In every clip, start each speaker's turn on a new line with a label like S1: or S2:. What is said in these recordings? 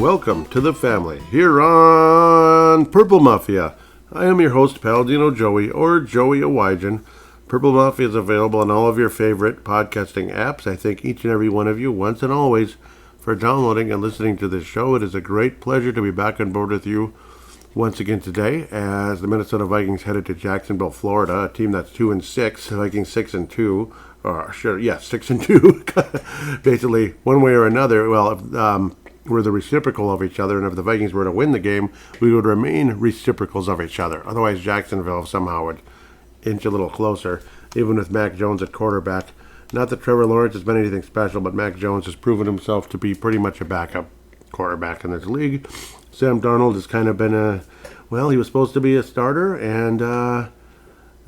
S1: welcome to the family here on Purple Mafia. I am your host, Paladino Joey, or Joey Awijan. Purple Mafia is available on all of your favorite podcasting apps. I thank each and every one of you once and always for downloading and listening to this show. It is a great pleasure to be back on board with you once again today as the Minnesota Vikings headed to Jacksonville, Florida, a team that's 2-6, Vikings 6-2. 6-2. Basically, one way or another, we're the reciprocal of each other, and if the Vikings were to win the game, we would remain reciprocals of each other. Otherwise, Jacksonville somehow would inch a little closer, even with Mac Jones at quarterback. Not that Trevor Lawrence has been anything special, but Mac Jones has proven himself to be pretty much a backup quarterback in this league. Sam Darnold has kind of been he was supposed to be a starter, and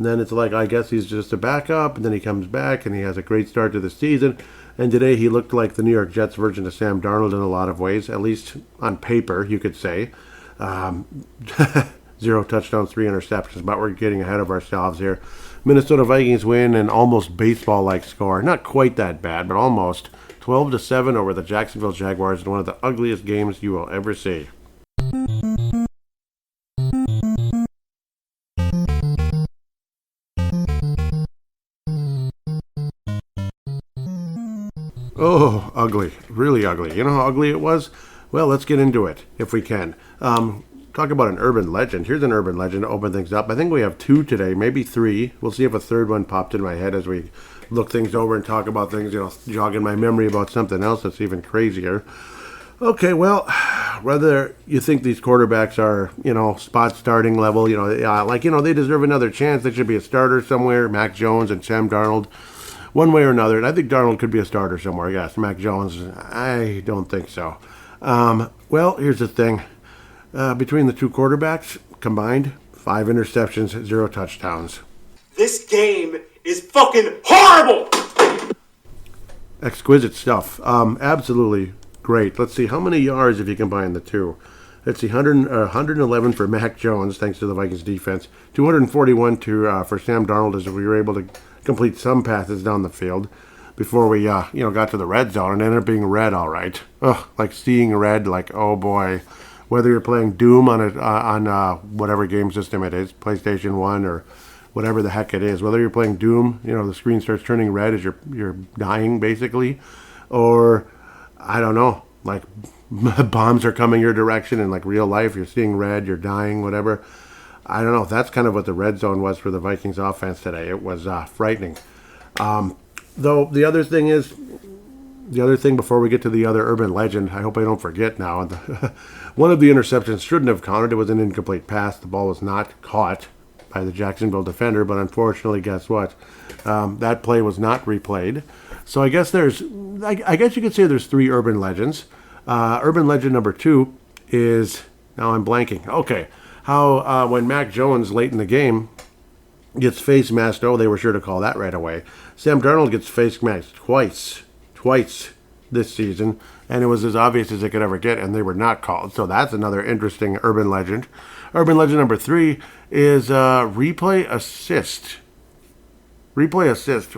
S1: then it's like, I guess he's just a backup, and then he comes back, and he has a great start to the season. And today he looked like the New York Jets version of Sam Darnold in a lot of ways, at least on paper, you could say. 0 touchdowns, 3 interceptions, but we're getting ahead of ourselves here. Minnesota Vikings win an almost baseball-like score. Not quite that bad, but almost. 12-7 over the Jacksonville Jaguars in one of the ugliest games you will ever see. Oh, ugly. Really ugly. You know how ugly it was? Well, let's get into it, if we can. Talk about an urban legend. Here's an urban legend to open things up. I think we have 2 today, maybe 3. We'll see if a third one popped in my head as we look things over and talk about things, jogging my memory about something else that's even crazier. Okay, well, whether you think these quarterbacks are, spot starting level, they deserve another chance. They should be a starter somewhere, Mac Jones and Sam Darnold. One way or another, and I think Darnold could be a starter somewhere, yes. Mac Jones, I don't think so. Well, here's the thing. Between the 2 quarterbacks, combined, 5 interceptions, 0 touchdowns.
S2: This game is fucking horrible!
S1: Exquisite stuff. Absolutely great. Let's see, how many yards if you combine the 2? Let's see, 111 for Mac Jones, thanks to the Vikings defense. 241 for Sam Darnold, as we were able to complete some passes down the field before we, got to the red zone, and ended up being red, all right. Ugh, like seeing red, like, oh boy. Whether you're playing Doom on whatever game system it is, PlayStation 1 or whatever the heck it is, whether you're playing Doom, the screen starts turning red as you're dying, basically, or, I don't know, like bombs are coming your direction in like real life, you're seeing red, you're dying, whatever. I don't know. That's kind of what the red zone was for the Vikings offense today. It was frightening. Though the other thing before we get to the other urban legend, I hope I don't forget now. One of the interceptions shouldn't have counted. It was an incomplete pass. The ball was not caught by the Jacksonville defender, but unfortunately, guess what? That play was not replayed. So I guess I guess you could say there's 3 urban legends. Urban legend number 2 is, now I'm blanking. Okay. How when Mac Jones late in the game gets face masked, they were sure to call that right away. Sam Darnold gets face masked twice this season, and it was as obvious as it could ever get, and they were not called. So that's another interesting urban legend. Urban legend number 3 is replay assist. Replay assist.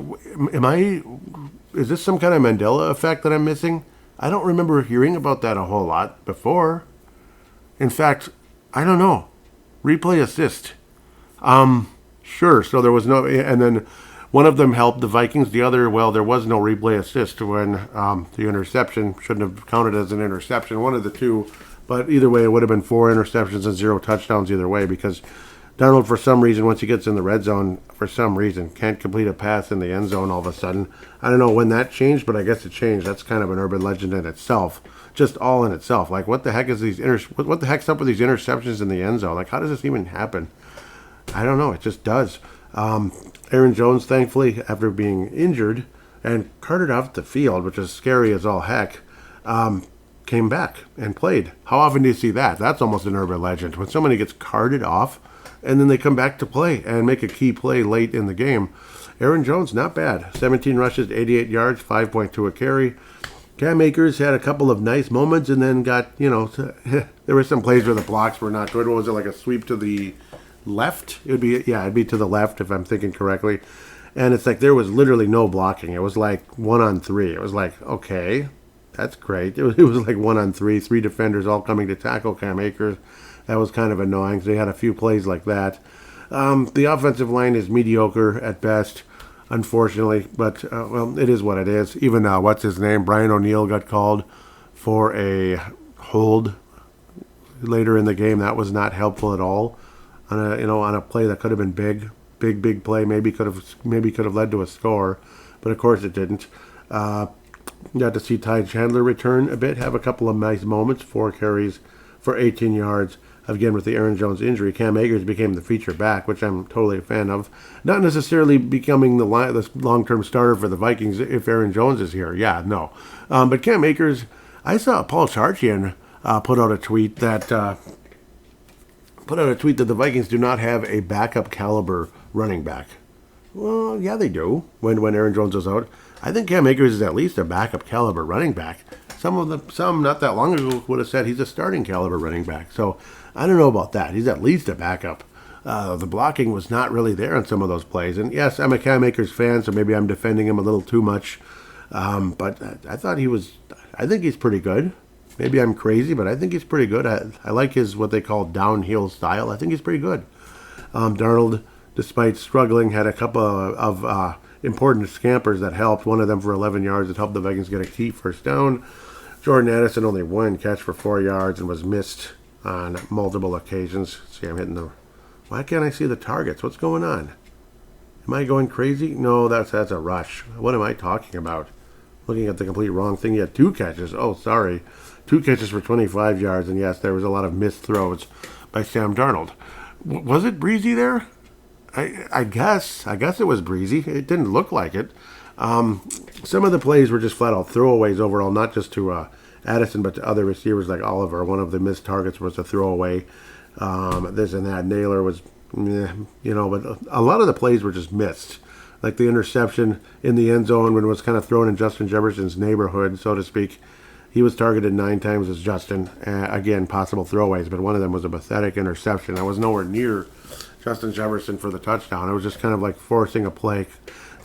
S1: Is this some kind of Mandela effect that I'm missing? I don't remember hearing about that a whole lot before. In fact, I don't know. Replay assist. Sure. So there was no, and then one of them helped the Vikings. The other, there was no replay assist when the interception shouldn't have counted as an interception. One of the 2, but either way, it would have been 4 interceptions and 0 touchdowns either way, because Darnold, for some reason, once he gets in the red zone, for some reason, can't complete a pass in the end zone all of a sudden. I don't know when that changed, but I guess it changed. That's kind of an urban legend in itself. Just all in itself. Like, what the heck is what the heck's up with these interceptions in the end zone? Like, how does this even happen? I don't know. It just does. Aaron Jones, thankfully, after being injured and carted off the field, which is scary as all heck, came back and played. How often do you see that? That's almost an urban legend. When somebody gets carted off and then they come back to play and make a key play late in the game. Aaron Jones, not bad. 17 rushes, 88 yards, 5.2 a carry. Cam Akers had a couple of nice moments and then got, there were some plays where the blocks were not good. What was it, like a sweep to the left? It'd be to the left if I'm thinking correctly. And it's like there was literally no blocking. It was like 1-on-3. It was like, okay, That's great. It was like 1-on-3, three defenders all coming to tackle Cam Akers. That was kind of annoying. So they had a few plays like that. The offensive line is mediocre at best, unfortunately. But, well, it is what it is. Even, what's his name? Brian O'Neill got called for a hold later in the game. That was not helpful at all on a play that could have been big play. Maybe could have led to a score, but of course it didn't. Got to see Ty Chandler return a bit, have a couple of nice moments, 4 carries for 18 yards. Again, with the Aaron Jones injury, Cam Akers became the feature back, which I'm totally a fan of. Not necessarily becoming the long-term starter for the Vikings if Aaron Jones is here. Yeah, no. But Cam Akers, I saw Paul Charchian put out a tweet that the Vikings do not have a backup caliber running back. Well, yeah, they do. When Aaron Jones is out, I think Cam Akers is at least a backup caliber running back. Some not that long ago would have said he's a starting caliber running back. So I don't know about that. He's at least a backup. The blocking was not really there on some of those plays. And yes, I'm a Cam Akers fan, so maybe I'm defending him a little too much. But I think he's pretty good. Maybe I'm crazy, but I think he's pretty good. I like his what they call downhill style. I think he's pretty good. Darnold, despite struggling, had a couple of important scampers that helped. One of them for 11 yards that helped the Vikings get a key first down. Jordan Addison only 1 catch for 4 yards and was missed on multiple occasions. See, I'm hitting the... Why can't I see the targets? What's going on? Am I going crazy? No, that's a rush. What am I talking about? Looking at the complete wrong thing. He had 2 catches. Oh, sorry. 2 catches for 25 yards. And yes, there was a lot of missed throws by Sam Darnold. Was it breezy there? I guess it was breezy. It didn't look like it. Some of the plays were just flat out throwaways overall, not just to Addison, but to other receivers like Oliver. One of the missed targets was a throwaway. This and that. Naylor was, but a lot of the plays were just missed. Like the interception in the end zone when it was kind of thrown in Justin Jefferson's neighborhood, so to speak. He was targeted 9 times as Justin. Again, possible throwaways, but one of them was a pathetic interception. I was nowhere near Justin Jefferson for the touchdown. It was just kind of like forcing a play.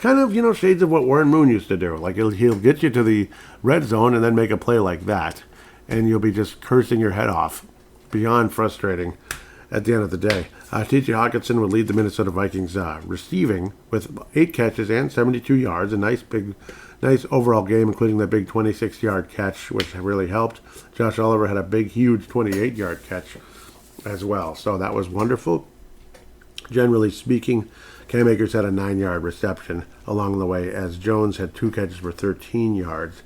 S1: Kind of, shades of what Warren Moon used to do. Like, he'll get you to the red zone and then make a play like that. And you'll be just cursing your head off. Beyond frustrating at the end of the day. T.J. Hawkinson would lead the Minnesota Vikings receiving with 8 catches and 72 yards. A nice overall game, including that big 26-yard catch, which really helped. Josh Oliver had a big, huge 28-yard catch as well. So that was wonderful. Generally speaking, Cam Akers had a 9-yard reception along the way, as Jones had 2 catches for 13 yards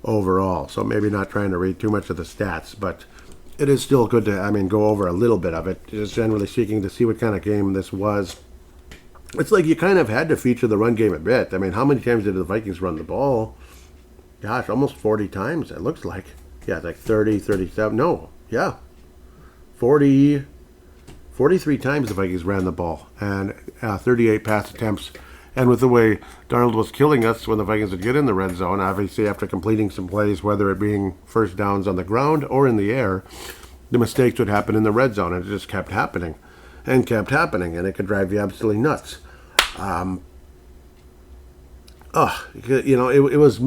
S1: overall. So maybe not trying to read too much of the stats, but it is still good to, go over a little bit of it, just generally speaking, to see what kind of game this was. It's like you kind of had to feature the run game a bit. How many times did the Vikings run the ball? Gosh, almost 40 times, it looks like. Yeah, it's like 30, 37. No, yeah. 43 times the Vikings ran the ball, and 38 pass attempts. And with the way Darnold was killing us when the Vikings would get in the red zone, obviously after completing some plays, whether it being first downs on the ground or in the air, the mistakes would happen in the red zone, and it just kept happening, and it could drive you absolutely nuts. It was,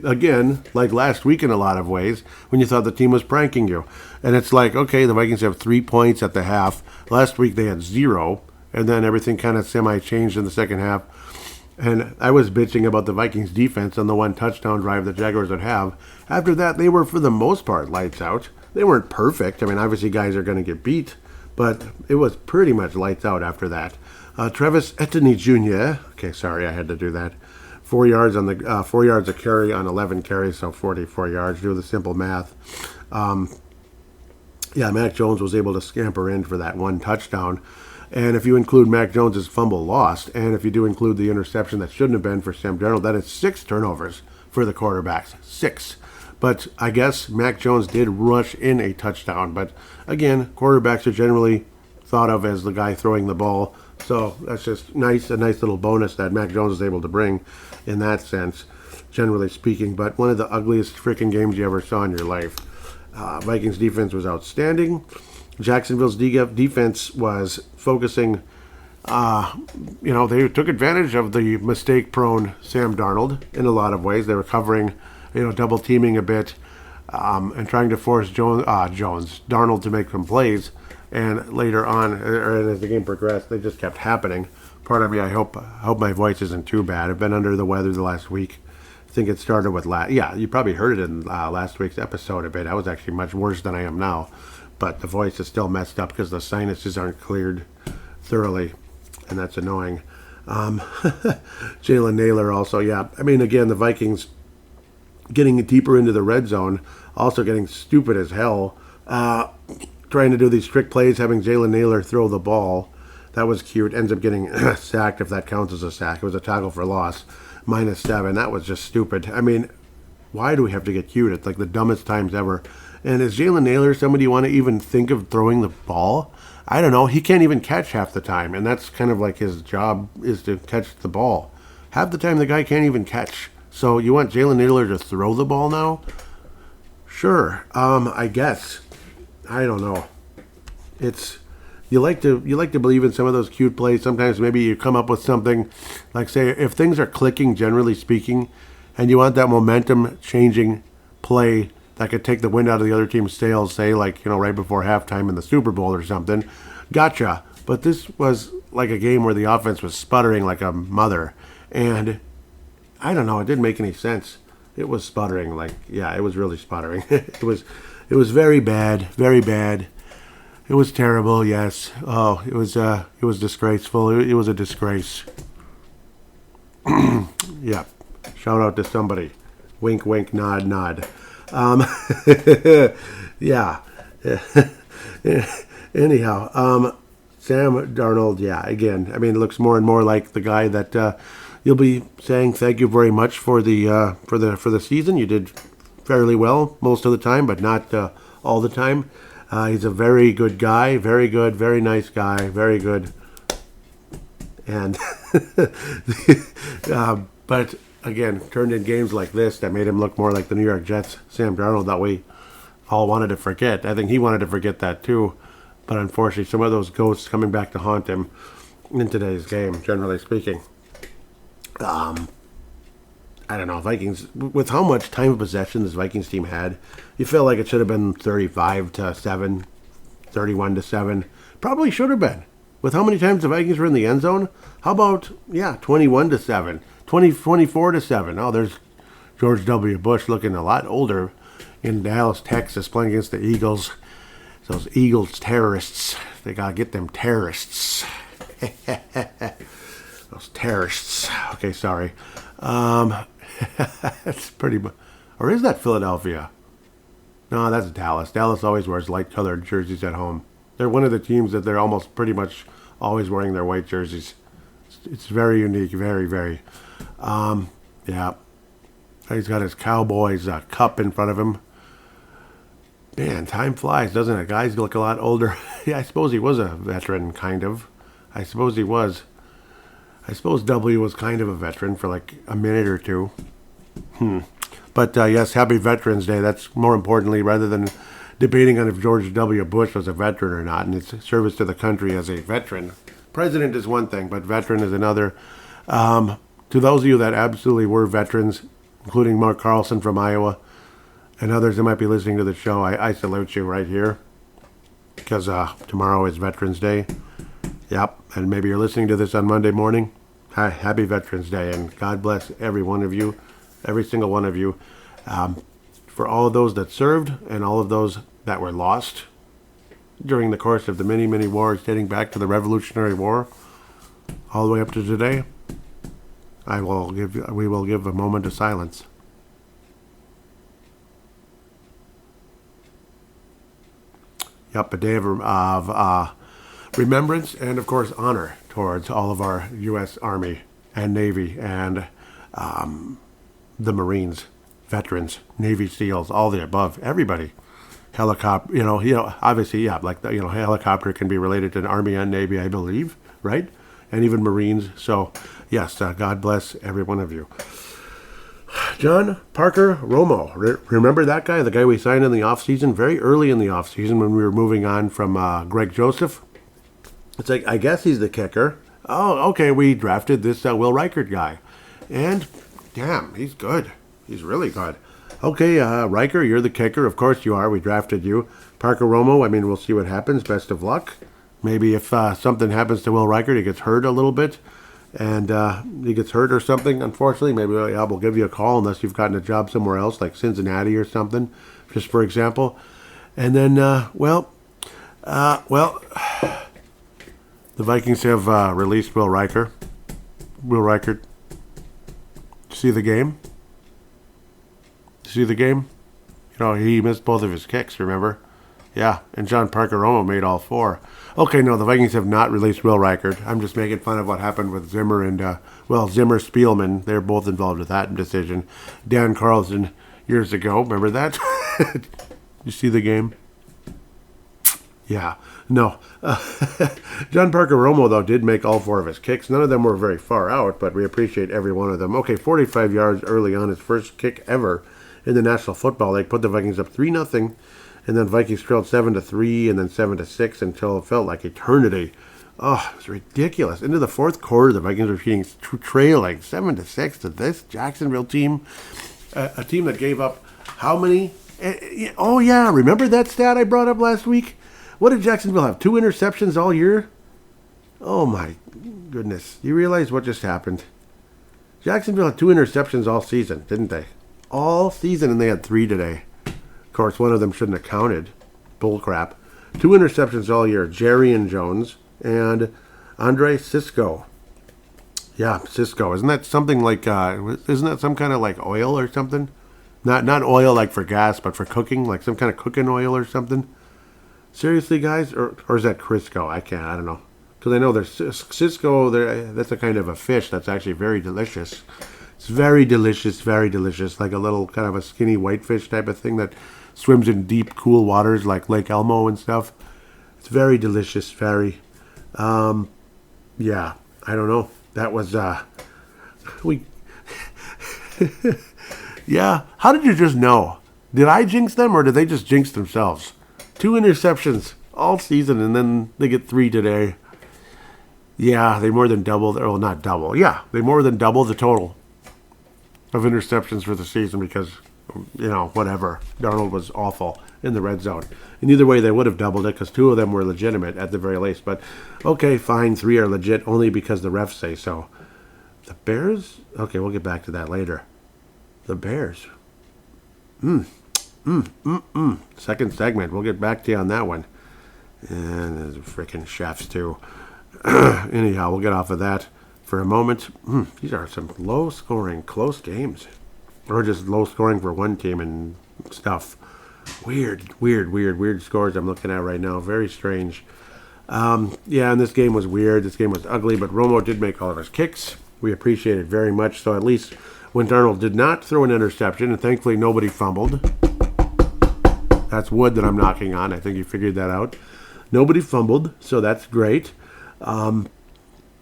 S1: again, like last week in a lot of ways, when you thought the team was pranking you. And it's like, okay, the Vikings have 3 points at the half. Last week they had 0, and then everything kind of semi-changed in the second half. And I was bitching about the Vikings defense on the 1 touchdown drive the Jaguars would have. After that, they were, for the most part, lights out. They weren't perfect. Obviously guys are going to get beat, but it was pretty much lights out after that. Travis Etienne Jr., okay, sorry, I had to do that. 4 yards on the 4 yards a carry on 11 carries, so 44 yards. Do the simple math. Mac Jones was able to scamper in for that 1 touchdown. And if you include Mac Jones' fumble lost, and if you do include the interception that shouldn't have been for Sam Darnold, that is 6 turnovers for the quarterbacks. 6. But I guess Mac Jones did rush in a touchdown. But again, quarterbacks are generally thought of as the guy throwing the ball. So that's just nice, a nice little bonus that Mac Jones is able to bring in that sense, generally speaking. But one of the ugliest freaking games you ever saw in your life. Vikings defense was outstanding. Jacksonville's defense was focusing, they took advantage of the mistake-prone Sam Darnold in a lot of ways. They were covering double teaming a bit, and trying to force Darnold to make some plays. And later on, or as the game progressed, they just kept happening. Part of me, I hope my voice isn't too bad. I've been under the weather the last week. I think it started with you probably heard it in last week's episode a bit. I was actually much worse than I am now, but the voice is still messed up because the sinuses aren't cleared thoroughly, and that's annoying. Jalen Naylor also, yeah. I mean, again, the Vikings getting deeper into the red zone, also getting stupid as hell, trying to do these trick plays, having Jalen Naylor throw the ball. That was cute. Ends up getting sacked, if that counts as a sack. It was a tackle for loss, -7. That was just stupid. I mean, why do we have to get cute? It's like the dumbest times ever. And is Jalen Naylor somebody you want to even think of throwing the ball? I don't know. He can't even catch half the time, and that's kind of like his job is to catch the ball. Half the time the guy can't even catch. So you want Jalen Naylor to throw the ball now? Sure. I guess. I don't know. It's you like to believe in some of those cute plays. Sometimes maybe you come up with something like, say, if things are clicking, generally speaking, and you want that momentum changing play that could take the wind out of the other team's sails, say, like, right before halftime in the Super Bowl or something. Gotcha. But this was like a game where the offense was sputtering like a mother. And I don't know, it didn't make any sense. It was sputtering, it was really sputtering. It was very bad, very bad. It was terrible, yes. Oh, it was disgraceful. It was a disgrace. Yeah. Shout out to somebody. Wink, wink, nod, nod. Yeah. Anyhow, Sam Darnold, yeah, again, I mean, it looks more and more like the guy that you'll be saying thank you very much for the season. You did fairly well most of the time, but not all the time. He's a very good guy, very good, very nice guy, very good. And but again, turned in games like this that made him look more like the New York Jets, Sam Darnold, that we all wanted to forget. I think he wanted to forget that too. But unfortunately, some of those ghosts coming back to haunt him in today's game, generally speaking. I don't know, Vikings, with how much time of possession this Vikings team had, you feel like it should have been 35-7, 31-7. Probably should have been. With how many times the Vikings were in the end zone? How about, 21-7, 24-7. Oh, there's George W. Bush looking a lot older in Dallas, Texas, playing against the Eagles. Those Eagles terrorists. They got to get them terrorists. Those terrorists. Okay, sorry. That's pretty much. Or is that Philadelphia? No, that's Dallas. Dallas always wears light-colored jerseys at home. They're one of the teams that they're almost pretty much always wearing their white jerseys. It's very unique, very, very. Yeah. He's got his Cowboys cup in front of him. Man, time flies, doesn't it? Guys look a lot older. Yeah, I suppose he was a veteran, kind of. I suppose he was. I suppose W was kind of a veteran for like a minute or two. But yes, happy Veterans Day. That's more importantly, rather than debating on if George W. Bush was a veteran or not and his service to the country as a veteran. President is one thing, but veteran is another. To those of you that absolutely were veterans, including Mark Carlson from Iowa, and others that might be listening to the show, I salute you right here. Because tomorrow is Veterans Day. Yep, and maybe you're listening to this on Monday morning. Hi, happy Veterans Day, and God bless every one of you, every single one of you, for all of those that served and all of those that were lost during the course of the many, many wars dating back to the Revolutionary War, all the way up to today. We will give a moment of silence. Yep, a day of remembrance and, of course, honor towards all of our U.S. Army and Navy and the Marines, veterans, Navy SEALs, all the above, everybody. Helicopter, obviously, helicopter can be related to an Army and Navy, I believe, right? And even Marines. So, yes, God bless every one of you. John Parker Romo. Remember that guy? The guy we signed in the offseason, very early in the offseason when we were moving on from Greg Joseph. It's like, I guess he's the kicker. Oh, okay, we drafted this Will Reichard guy. And, damn, he's good. He's really good. Okay, Riker, you're the kicker. Of course you are. We drafted you. Parker Romo, I mean, we'll see what happens. Best of luck. Maybe if something happens to Will Reichard, he gets hurt a little bit, and he gets hurt or something, unfortunately, maybe we'll give you a call unless you've gotten a job somewhere else, like Cincinnati or something, just for example. And then, the Vikings have released Will Reichard. Will Reichard. See the game? See the game? You know, he missed both of his kicks, remember? Yeah, and John Parker Romo made all 4. Okay, no, the Vikings have not released Will Reichard. I'm just making fun of what happened with Zimmer and, Zimmer, Spielman. They're both involved with that decision. Dan Carlson years ago, remember that? You see the game? Yeah, no. John Parker Romo, though, did make all 4 of his kicks. None of them were very far out, but we appreciate every one of them. Okay, 45 yards early on, his first kick ever in the National Football League. Put the Vikings up 3-0. And then Vikings trailed 7-3 and then 7-6 until it felt like eternity. Oh, it was ridiculous. Into the fourth quarter, the Vikings were trailing 7-6 to this Jacksonville team. A team that gave up how many? Oh, yeah. Remember that stat I brought up last week? What did Jacksonville have? 2 interceptions all year? Oh, my goodness. You realize what just happened? Jacksonville had 2 interceptions all season, didn't they? All season, and they had 3 today. Of course, one of them shouldn't have counted. Bullcrap. 2 interceptions all year. Jerry and Jones and Andre Cisco. Yeah, Cisco. Isn't that something like, isn't that some kind of like oil or something? Not oil like for gas, but for cooking, like some kind of cooking oil or something? Seriously, guys? Or is that Crisco? I don't know. Because I know there's Cisco, that's a kind of a fish that's actually very delicious. It's very delicious, like a little kind of a skinny whitefish type of thing that swims in deep, cool waters like Lake Elmo and stuff. It's very delicious, very. Yeah, I don't know. That was, yeah, how did you just know? Did I jinx them or did they just jinx themselves? 2 interceptions all season and then they get 3 today. Yeah, they more than double, well, not double. Yeah, they more than double the total of interceptions for the season because, whatever. Darnold was awful in the red zone. And either way, they would have doubled it because 2 of them were legitimate at the very least. But, okay, fine, 3 are legit only because the refs say so. The Bears? Okay, we'll get back to that later. The Bears. Second segment. We'll get back to you on that one. And there's freaking chefs, too. Anyhow, we'll get off of that for a moment. These are some low-scoring, close games. Or just low-scoring for one team and stuff. Weird scores I'm looking at right now. Very strange. Yeah, and this game was weird. This game was ugly, but Romo did make all of his kicks. We appreciate it very much. So at least when Darnold did not throw an interception, and thankfully nobody fumbled. That's wood that I'm knocking on. I think you figured that out. Nobody fumbled, so that's great. But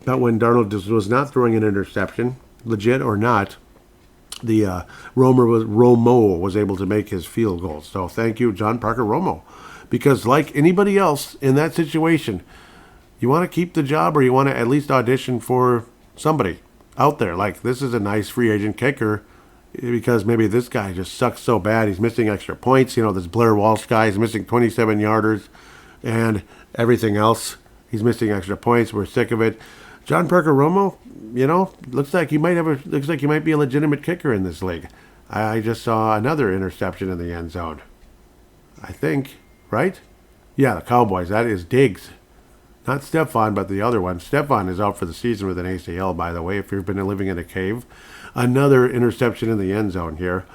S1: when Darnold was not throwing an interception, legit or not, the Romo was able to make his field goals. So thank you, John Parker Romo. Because like anybody else in that situation, you want to keep the job or you want to at least audition for somebody out there. Like this is a nice free agent kicker because maybe this guy just sucks so bad. He's missing extra points. This Blair Walsh guy is missing 27 yarders and everything else. He's missing extra points. We're sick of it. John Parker Romo, looks like he might be a legitimate kicker in this league. I just saw another interception in the end zone. I think, right? Yeah, the Cowboys. That is Diggs. Not Stephon, but the other one. Stephon is out for the season with an ACL, by the way, if you've been living in a cave. Another interception in the end zone here.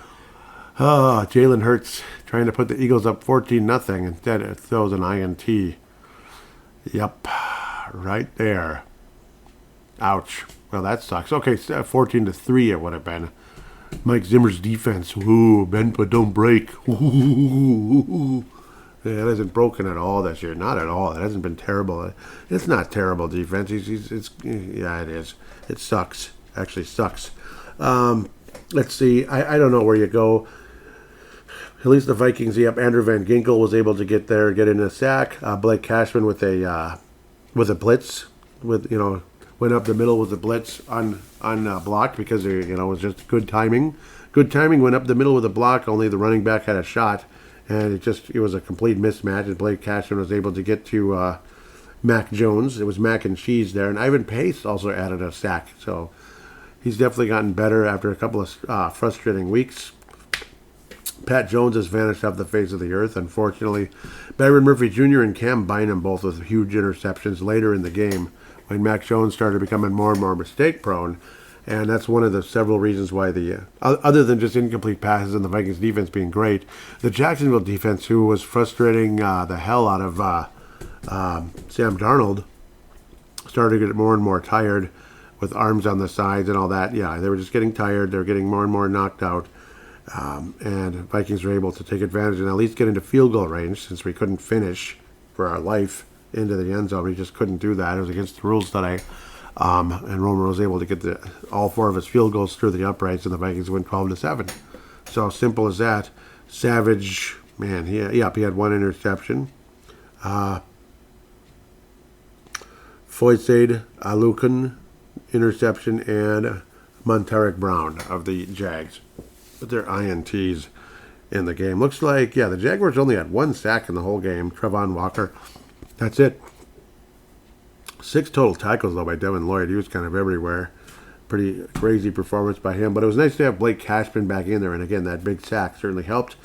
S1: Oh, Jalen Hurts trying to put the Eagles up 14-0. Instead, it throws an INT. Yep, right there. Ouch. Well, that sucks. Okay, 14-3 it would have been. Mike Zimmer's defense. Ooh, bend but don't break. Ooh. Yeah, it hasn't broken at all this year. Not at all. It hasn't been terrible. It's not terrible defense. Yeah, it is. It sucks. Actually sucks. Let's see. I don't know where you go. At least the Vikings, Andrew Van Ginkel was able to get in a sack. Blake Cashman with a blitz, went up the middle with a blitz unblocked because it was just good timing. Good timing, went up the middle with a block, only the running back had a shot, and it was a complete mismatch, and Blake Cashman was able to get to Mac Jones. It was mac and cheese there, and Ivan Pace also added a sack, so he's definitely gotten better after a couple of frustrating weeks. Pat Jones has vanished off the face of the earth, unfortunately. Byron Murphy Jr. and Cam Bynum both with huge interceptions later in the game when Mac Jones started becoming more and more mistake-prone. And that's one of the several reasons why other than just incomplete passes and the Vikings defense being great, the Jacksonville defense, who was frustrating the hell out of Sam Darnold, started to get more and more tired with arms on the sides and all that. Yeah, they were just getting tired. They were getting more and more knocked out. And Vikings were able to take advantage and at least get into field goal range, since we couldn't finish for our life into the end zone. We just couldn't do that. It was against the rules today. And Romo was able to get all 4 of his field goals through the uprights, and the Vikings win 12-7. So simple as that. Savage, man, he had 1 interception. Foysaid Alukun interception, and Monteric Brown of the Jags with their INTs in the game. Looks like, the Jaguars only had 1 sack in the whole game. Trevon Walker. That's it. 6 total tackles, though, by Devin Lloyd. He was kind of everywhere. Pretty crazy performance by him. But it was nice to have Blake Cashman back in there. And again, that big sack certainly helped.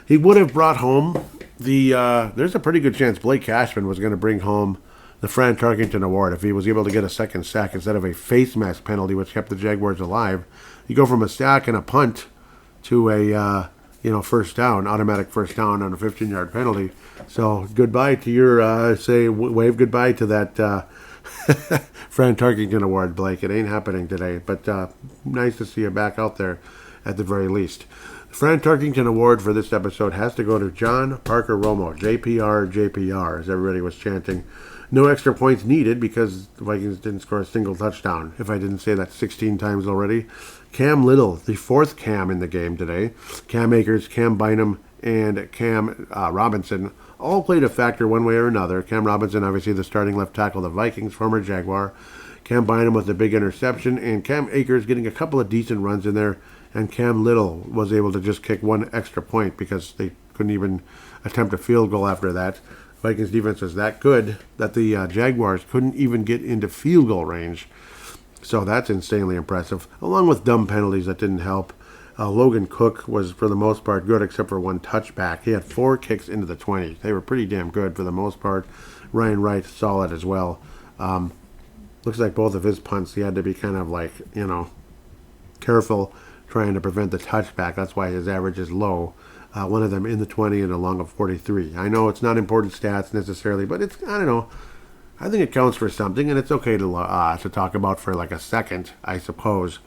S1: He would have brought home there's a pretty good chance Blake Cashman was going to bring home the Fran Tarkenton Award if he was able to get a second sack instead of a face mask penalty, which kept the Jaguars alive. You go from a sack and a punt to a first down, automatic first down on a 15-yard penalty. So goodbye to your wave goodbye to that Fran Tarkenton Award, Blake. It ain't happening today, but nice to see you back out there at the very least. The Fran Tarkenton Award for this episode has to go to John Parker Romo, JPR, as everybody was chanting. No extra points needed because the Vikings didn't score a single touchdown, if I didn't say that 16 times already. Cam Little, the 4th Cam in the game today. Cam Akers, Cam Bynum, and Cam Robinson all played a factor one way or another. Cam Robinson, obviously the starting left tackle of the Vikings, former Jaguar. Cam Bynum with the big interception, and Cam Akers getting a couple of decent runs in there, and Cam Little was able to just kick 1 extra point because they couldn't even attempt a field goal after that. Vikings defense was that good that the Jaguars couldn't even get into field goal range. So that's insanely impressive, along with dumb penalties that didn't help. Logan Cook was, for the most part, good except for 1 touchback. He had 4 kicks into the 20. They were pretty damn good for the most part. Ryan Wright, solid as well. Looks like both of his punts, he had to be kind of like, careful trying to prevent the touchback. That's why his average is low. One of them in the 20 and a long of 43. I know it's not important stats necessarily, but it's, I don't know. I think it counts for something, and it's okay to talk about for like a second, I suppose.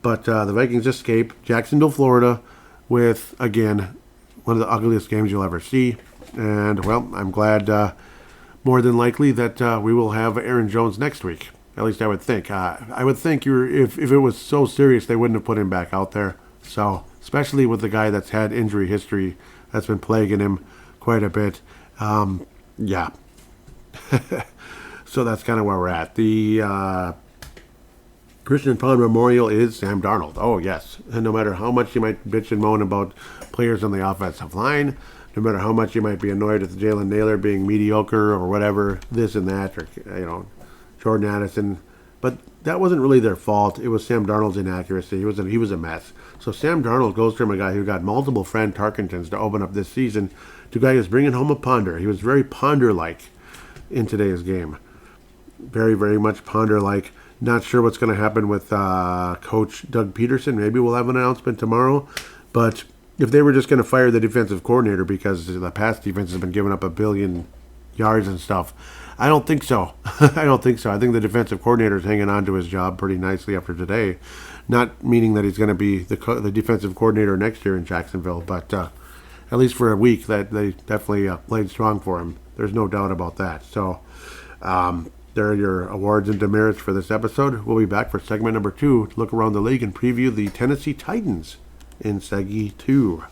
S1: But the Vikings escape Jacksonville, Florida, with, again, one of the ugliest games you'll ever see. And, well, I'm glad more than likely that we will have Aaron Jones next week. At least I would think. I would think if it was so serious, they wouldn't have put him back out there. So, especially with the guy that's had injury history that's been plaguing him quite a bit. Yeah. So that's kind of where we're at. The Christian Pond Memorial is Sam Darnold. Oh, yes. And no matter how much you might bitch and moan about players on the offensive line, no matter how much you might be annoyed with Jalen Naylor being mediocre or whatever, this and that, or, Jordan Addison. But that wasn't really their fault. It was Sam Darnold's inaccuracy. He was a mess. So Sam Darnold goes from a guy who got multiple Fran Tarkentons to open up this season to a guy who's bringing home a Ponder. He was very Ponder-like in today's game. Very, very much Ponder-like. Not sure what's going to happen with Coach Doug Peterson. Maybe we'll have an announcement tomorrow. But if they were just going to fire the defensive coordinator because the past defense has been giving up 1 billion yards and stuff, I don't think so. I don't think so. I think the defensive coordinator is hanging on to his job pretty nicely after today. Not meaning that he's going to be the defensive coordinator next year in Jacksonville, but at least for a week, that they definitely played strong for him. There's no doubt about that. So there are your awards and demerits for this episode. We'll be back for segment number 2 to look around the league and preview the Tennessee Titans in Seggy 2.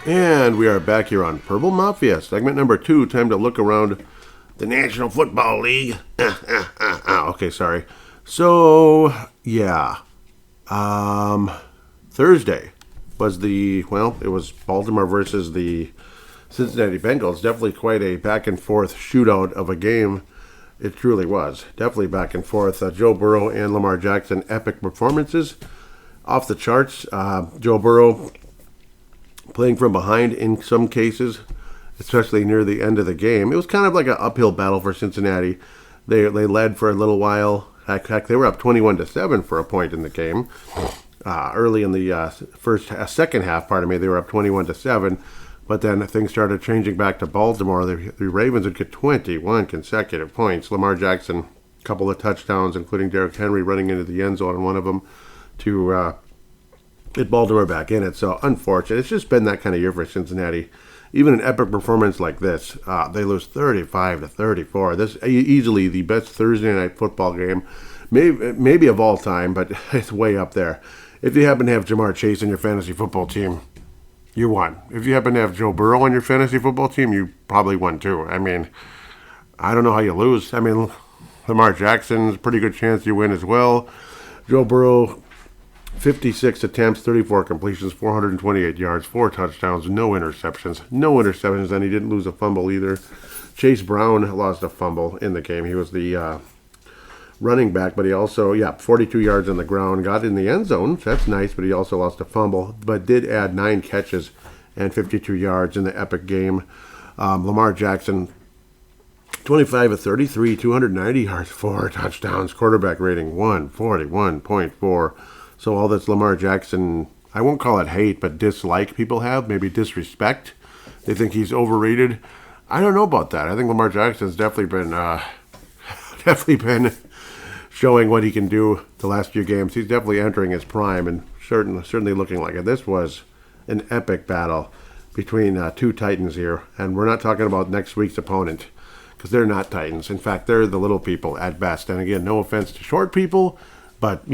S1: And we are back here on Purple Mafia, segment number 2. Time to look around the National Football League. Okay, sorry. So, yeah. Thursday was it was Baltimore versus the Cincinnati Bengals. Definitely quite a back-and-forth shootout of a game. It truly was. Definitely back and forth. Joe Burrow and Lamar Jackson, epic performances. Off the charts. Joe Burrow playing from behind in some cases, especially near the end of the game. It was kind of like an uphill battle for Cincinnati. They led for a little while. Heck, they were up 21-7 for a point in the game. Early in the second half, they were up 21-7. But then things started changing back to Baltimore. The Ravens would get 21 consecutive points. Lamar Jackson, a couple of touchdowns, including Derrick Henry running into the end zone on one of them to get Baltimore back in it. So unfortunate. It's just been that kind of year for Cincinnati. Even an epic performance like this, they lose 35-34. This is easily the best Thursday night football game, maybe of all time, but it's way up there. If you happen to have Jamar Chase in your fantasy football team, you won. If you happen to have Joe Burrow on your fantasy football team, you probably won too. I mean, I don't know how you lose. I mean, Lamar Jackson's a pretty good chance you win as well. Joe Burrow, 56 attempts, 34 completions, 428 yards, 4 touchdowns, no interceptions, and he didn't lose a fumble either. Chase Brown lost a fumble in the game. He was the running back, but he also, 42 yards on the ground, got in the end zone. So that's nice, but he also lost a fumble, but did add 9 catches and 52 yards in the epic game. Lamar Jackson, 25 of 33, 290 yards, 4 touchdowns, quarterback rating 141.4. So all this Lamar Jackson, I won't call it hate, but dislike people have, maybe disrespect. They think he's overrated. I don't know about that. I think Lamar Jackson's definitely been showing what he can do the last few games. He's definitely entering his prime and certainly looking like it. This was an epic battle between two Titans here, and we're not talking about next week's opponent because they're not Titans. In fact, they're the little people at best. And again, no offense to short people, but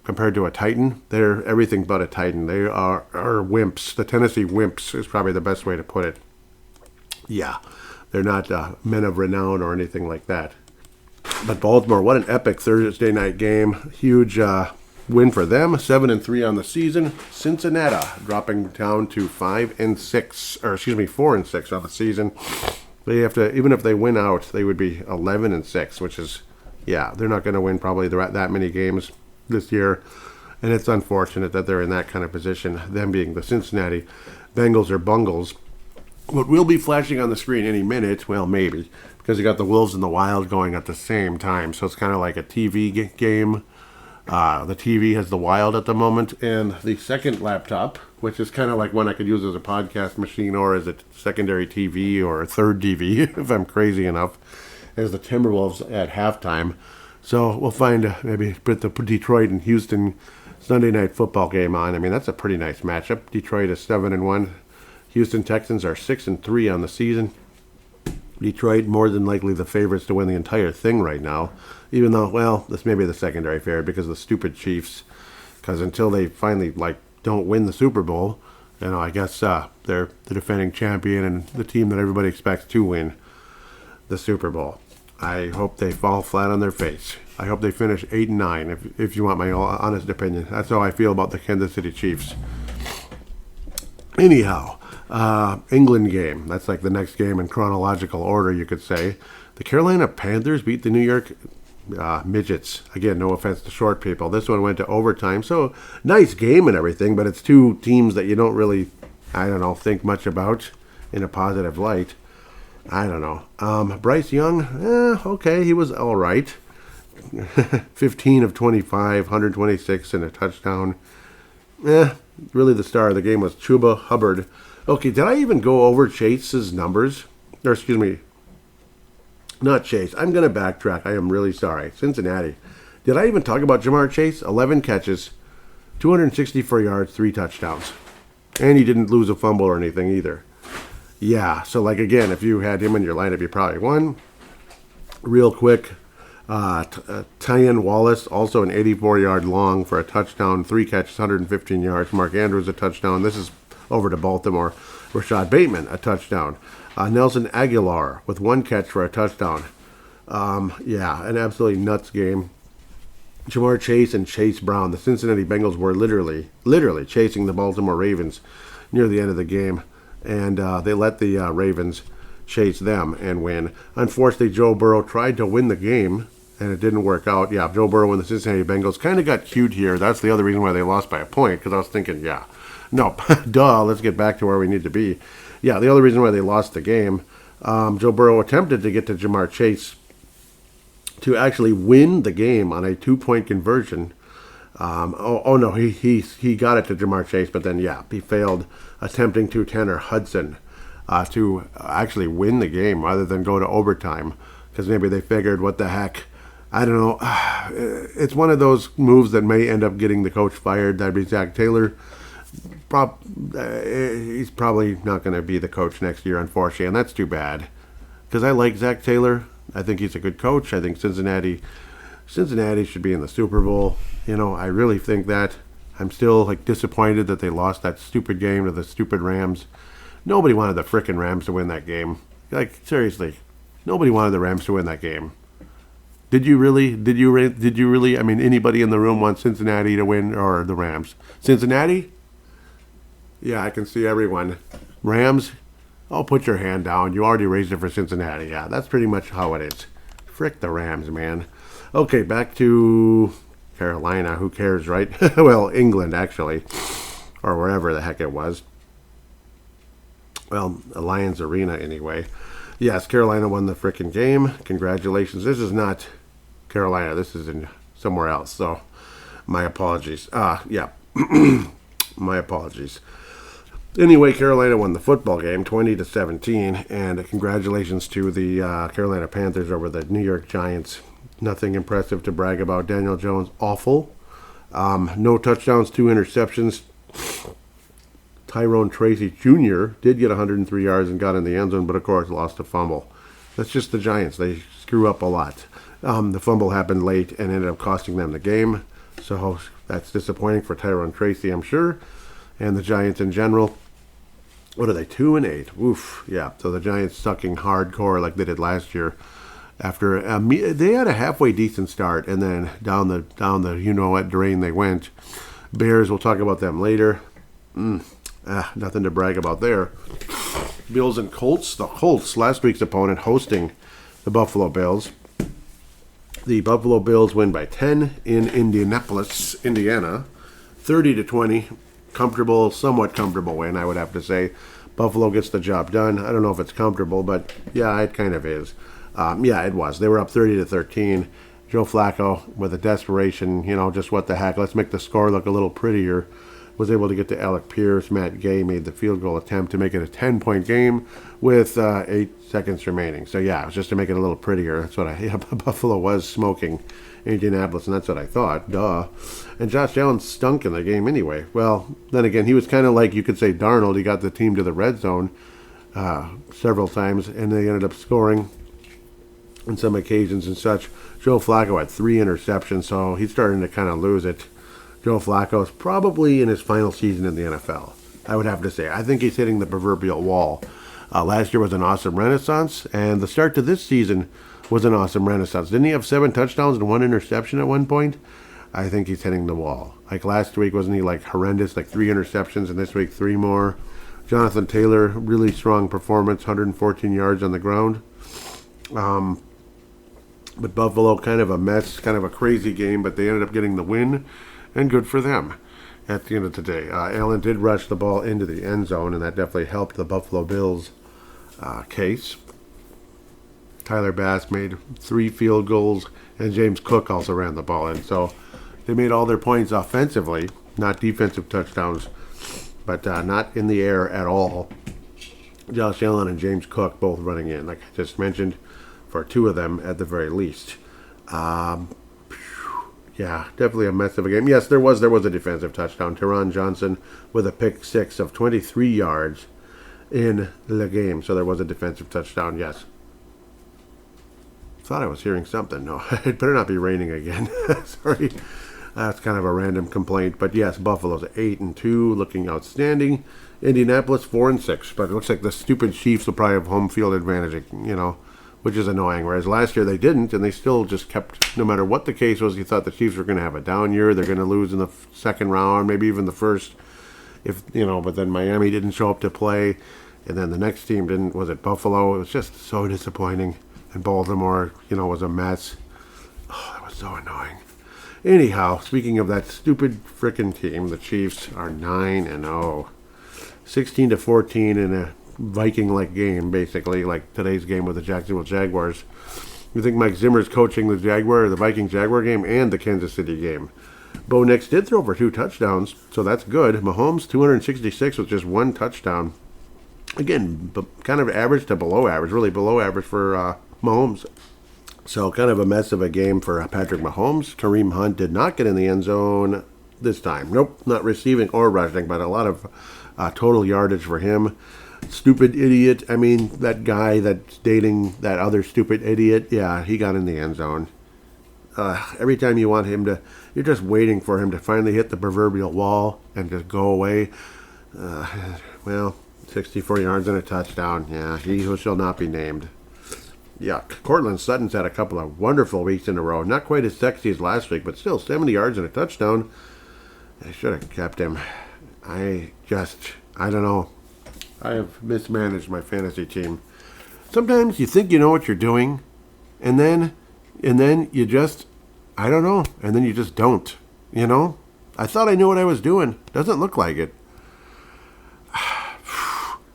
S1: compared to a Titan, they're everything but a Titan. They are wimps. The Tennessee Wimps is probably the best way to put it. Yeah, they're not men of renown or anything like that. But Baltimore, what an epic Thursday night game. Huge win for them. 7-3 on the season. Cincinnati dropping down to 4-6 on the season. They have to, even if they win out, they would be 11-6, which is, they're not going to win probably that many games this year. And it's unfortunate that they're in that kind of position, them being the Cincinnati Bengals or Bungles. What will be flashing on the screen any minute, well, maybe, because you got the Wolves and the Wild going at the same time. So it's kind of like a TV game. The TV has the Wild at the moment, and the second laptop, which is kind of like one I could use as a podcast machine or as a secondary TV or a third TV, if I'm crazy enough, is the Timberwolves at halftime. So we'll find maybe put the Detroit and Houston Sunday night football game on. I mean, that's a pretty nice matchup. Detroit is 7-1. Houston Texans are 6-3 on the season. Detroit more than likely the favorites to win the entire thing right now, even though, this may be the secondary favorite because of the stupid Chiefs, because until they finally don't win the Super Bowl, I guess they're the defending champion and the team that everybody expects to win the Super Bowl. I hope they fall flat on their face. I hope they finish 8-9 if you want my honest opinion. That's how I feel about the Kansas City Chiefs. Anyhow, England game. That's like the next game in chronological order, you could say. The Carolina Panthers beat the New York Midgets. Again, no offense to short people. This one went to overtime. So, nice game and everything, but it's two teams that you don't really, think much about in a positive light. I don't know. Bryce Young, okay, he was all right. 15 of 25, 126 and a touchdown. Really the star of the game was Chuba Hubbard. Okay, did I even go over Chase's numbers? Or excuse me, not Chase. I'm going to backtrack. I am really sorry. Cincinnati. Did I even talk about Jamar Chase? 11 catches, 264 yards, 3 touchdowns. And he didn't lose a fumble or anything either. Yeah, so again, if you had him in your lineup, you probably won. Real quick, Tyan Wallace, also an 84-yard long for a touchdown, 3 catches, 115 yards. Mark Andrews, a touchdown. This is over to Baltimore. Rashad Bateman, a touchdown. Nelson Aguilar with 1 catch for a touchdown. Yeah, an absolutely nuts game. Jamar Chase and Chase Brown, the Cincinnati Bengals were literally chasing the Baltimore Ravens near the end of the game, and they let the Ravens chase them and win. Unfortunately, Joe Burrow tried to win the game, and it didn't work out. Yeah, Joe Burrow and the Cincinnati Bengals kind of got cute here. That's the other reason why they lost by a point, because I was thinking, yeah, no, duh, let's get back to where we need to be. Yeah, the other reason why they lost the game, Joe Burrow attempted to get to Jamar Chase to actually win the game on a 2-point conversion. No, he got it to Jamar Chase, but then, yeah, he failed attempting to Tanner Hudson to actually win the game rather than go to overtime, because maybe they figured, what the heck, I don't know. It's one of those moves that may end up getting the coach fired. That'd be Zach Taylor. He's probably not going to be the coach next year, unfortunately, and that's too bad, because I like Zach Taylor. I think he's a good coach. I think Cincinnati should be in the Super Bowl. You know, I really think that. I'm still disappointed that they lost that stupid game to the stupid Rams. Nobody wanted the frickin' Rams to win that game. Seriously, nobody wanted the Rams to win that game. Did you really? Did you really? I mean, anybody in the room wants Cincinnati to win, or the Rams? Cincinnati? Yeah, I can see everyone. Rams? Oh, put your hand down. You already raised it for Cincinnati. Yeah, that's pretty much how it is. Frick the Rams, man. Okay, back to Carolina. Who cares, right? Well, England, actually. Or wherever the heck it was. Well, Alliance Arena, anyway. Yes, Carolina won the frickin' game. Congratulations. This is not Carolina. This is in somewhere else. So, my apologies. Yeah. My apologies. Anyway, Carolina won the football game 20-17, and congratulations to the Carolina Panthers over the New York Giants. Nothing impressive to brag about. Daniel Jones, awful. No touchdowns, 2 interceptions. Tyrone Tracy Jr. did get 103 yards and got in the end zone, but of course lost a fumble. That's just the Giants. They screw up a lot. The fumble happened late and ended up costing them the game. So that's disappointing for Tyrone Tracy, I'm sure, and the Giants in general. What are they, 2-8? Oof, yeah. So the Giants sucking hardcore like they did last year. After they had a halfway decent start, and then down the you know what drain they went. Bears, we'll talk about them later. Nothing to brag about there. Bills and Colts. The Colts, last week's opponent, hosting the Buffalo Bills. The Buffalo Bills win by 10 in Indianapolis, Indiana, 30-20. Comfortable, somewhat comfortable win, I would have to say. Buffalo gets the job done. I don't know if it's comfortable, but yeah, it kind of is. Yeah, it was. They were up 30-13. Joe Flacco, with a desperation, just what the heck, let's make the score look a little prettier, was able to get to Alec Pierce. Matt Gay made the field goal attempt to make it a 10-point game with 8 seconds remaining. So yeah, it was just to make it a little prettier. That's what Buffalo was smoking Indianapolis, and that's what I thought. Duh. And Josh Allen stunk in the game anyway. Well, then again, he was kind of like, you could say, Darnold. He got the team to the red zone several times, and they ended up scoring on some occasions and such. Joe Flacco had 3 interceptions, so he's starting to kind of lose it. Joe Flacco's probably in his final season in the NFL, I would have to say. I think he's hitting the proverbial wall. Last year was an awesome renaissance, and the start to this season was an awesome renaissance. Didn't he have 7 touchdowns and 1 interception at one point? I think he's hitting the wall. Like last week, wasn't he horrendous, 3 interceptions, and this week 3 more? Jonathan Taylor, really strong performance, 114 yards on the ground. But Buffalo, kind of a mess, kind of a crazy game, but they ended up getting the win, and good for them at the end of the day. Allen did rush the ball into the end zone, and that definitely helped the Buffalo Bills case. Tyler Bass made 3 field goals, and James Cook also ran the ball in. So they made all their points offensively, not defensive touchdowns, but not in the air at all. Josh Allen and James Cook both running in, like I just mentioned, for 2 of them at the very least. Yeah, definitely a mess of a game. Yes, there was a defensive touchdown. Teron Johnson with a pick 6 of 23 yards in the game. So there was a defensive touchdown, yes. Thought I was hearing something. No, it better not be raining again. Sorry. That's kind of a random complaint. But yes, Buffalo's 8-2, looking outstanding. Indianapolis 4-6. But it looks like the stupid Chiefs will probably have home field advantage, which is annoying. Whereas last year they didn't, and they still just kept, no matter what the case was, you thought the Chiefs were going to have a down year. They're going to lose in the second round, maybe even the first. But then Miami didn't show up to play. And then the next team didn't, was it Buffalo? It was just so disappointing. And Baltimore, was a mess. Oh, that was so annoying. Anyhow, speaking of that stupid frickin' team, the Chiefs are 9-0. 16-14 in a Viking-like game, basically, like today's game with the Jacksonville Jaguars. You think Mike Zimmer's coaching the Viking-Jaguar game and the Kansas City game. Bo Nix did throw for 2 touchdowns, so that's good. Mahomes, 266 with just 1 touchdown. Again, kind of average to below average, really below average for Mahomes. So kind of a mess of a game for Patrick Mahomes. Kareem Hunt did not get in the end zone this time. Nope, not receiving or rushing, but a lot of total yardage for him. Stupid idiot. I mean, that guy that's dating that other stupid idiot, yeah, he got in the end zone. Every time you want him to, you're just waiting for him to finally hit the proverbial wall and just go away. 64 yards and a touchdown. Yeah, he who shall not be named. Yuck. Cortland Sutton's had a couple of wonderful weeks in a row. Not quite as sexy as last week, but still 70 yards and a touchdown. I should have kept him. I don't know. I have mismanaged my fantasy team. Sometimes you think you know what you're doing, and then you just, I don't know, and then you just don't, I thought I knew what I was doing. Doesn't look like it.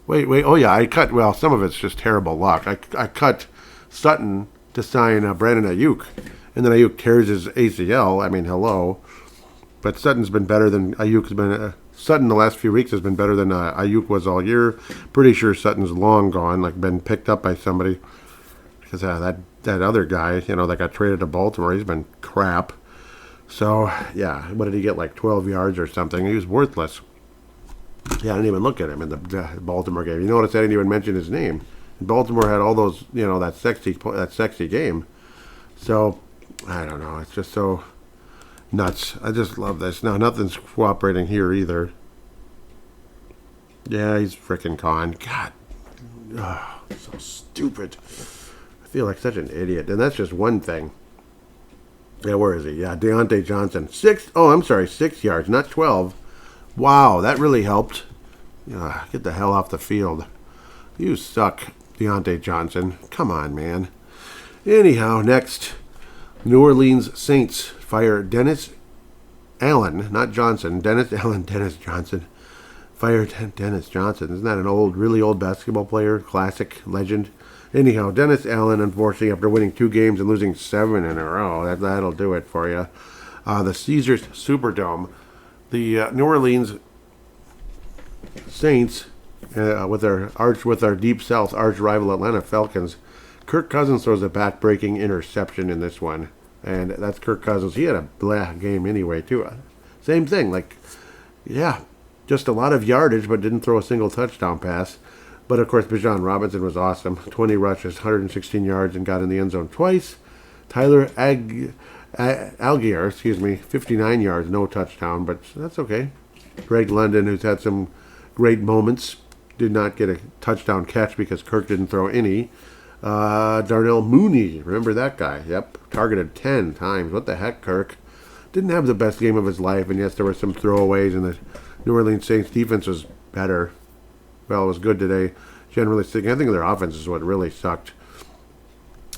S1: Wait, oh yeah, some of it's just terrible luck. I cut Sutton to sign Brandon Ayuk, and then Ayuk tears his ACL. I mean, hello. But Sutton's been better than Ayuk's been. Sutton the last few weeks has been better than Ayuk was all year. Pretty sure Sutton's long gone, like been picked up by somebody. Because that other guy, that got traded to Baltimore, he's been crap. So, yeah, what did he get, like 12 yards or something? He was worthless. Yeah, I didn't even look at him in the Baltimore game. You notice I didn't even mention his name. Baltimore had all those, that sexy game. So, I don't know. It's just so nuts. I just love this. Now, nothing's cooperating here either. Yeah, he's freaking gone. God. Oh, so stupid. I feel like such an idiot. And that's just one thing. Yeah, where is he? Yeah, Deontay Johnson. 6 yards, not 12. Wow, that really helped. Get the hell off the field. You suck, Deontay Johnson. Come on, man. Anyhow, next. New Orleans Saints fire Dennis Allen, not Johnson. Dennis Allen, Dennis Johnson. Fired Dennis Johnson. Isn't that an really old basketball player? Classic legend. Anyhow, Dennis Allen, unfortunately, after winning 2 games and losing 7 in a row, that'll do it for you. The Caesars Superdome. The New Orleans Saints, with our Deep South arch rival Atlanta Falcons, Kirk Cousins throws a back-breaking interception in this one, and that's Kirk Cousins. He had a blah game anyway too. Same thing, just a lot of yardage, but didn't throw a single touchdown pass. But of course, Bijan Robinson was awesome. 20 rushes, 116 yards, and got in the end zone twice. Tyler Algier, 59 yards, no touchdown, but that's okay. Greg London, who's had some great moments, did not get a touchdown catch because Kirk didn't throw any. Darnell Mooney, remember that guy? Yep, targeted 10 times. What the heck, Kirk? Didn't have the best game of his life, and yes, there were some throwaways, and the New Orleans Saints defense was better. Well, it was good today, generally speaking. I think their offense is what really sucked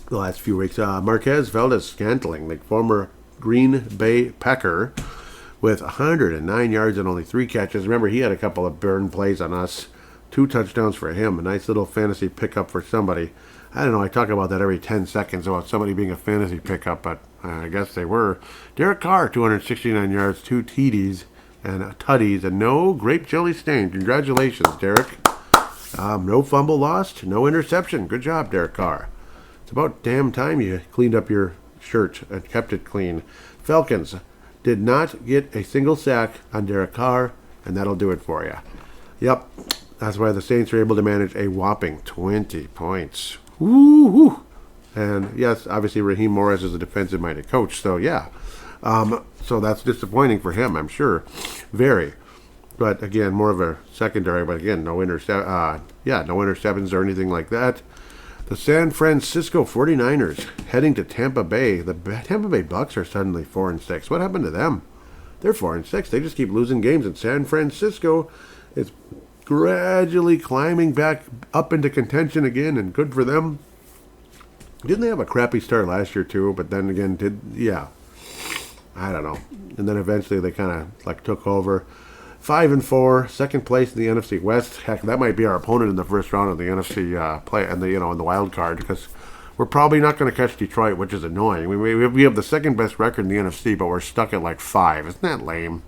S1: the last few weeks. Marquez Valdez-Scantling, the former Green Bay Packer, with 109 yards and only 3 catches. Remember, he had a couple of burn plays on us. 2 touchdowns for him. A nice little fantasy pickup for somebody. I don't know, I talk about that every 10 seconds about somebody being a fantasy pickup, but I guess they were. Derek Carr, 269 yards, 2 TDs, and tutties, and no grape jelly stain. Congratulations, Derek. No fumble lost, no interception. Good job, Derek Carr. It's about damn time you cleaned up your shirt and kept it clean. Falcons did not get a single sack on Derek Carr, and that'll do it for you. Yep, that's why the Saints were able to manage a whopping 20 points. Woo-hoo! And yes, obviously Raheem Morris is a defensive-minded coach, so yeah. So that's disappointing for him, I'm sure. Very. But again, more of a secondary. But again, no interceptions or anything like that. The San Francisco 49ers heading to Tampa Bay. The Tampa Bay Bucks are suddenly 4-6. What happened to them? They're 4-6. They just keep losing games. And San Francisco is gradually climbing back up into contention again, and good for them. Didn't they have a crappy start last year too? But then again, I don't know. And then eventually they kind of like took over. 5-4, second place in the NFC West. Heck, that might be our opponent in the first round of the NFC play, and in the wild card, because we're probably not going to catch Detroit, which is annoying. We have the second best record in the NFC, but we're stuck at like 5. Isn't that lame?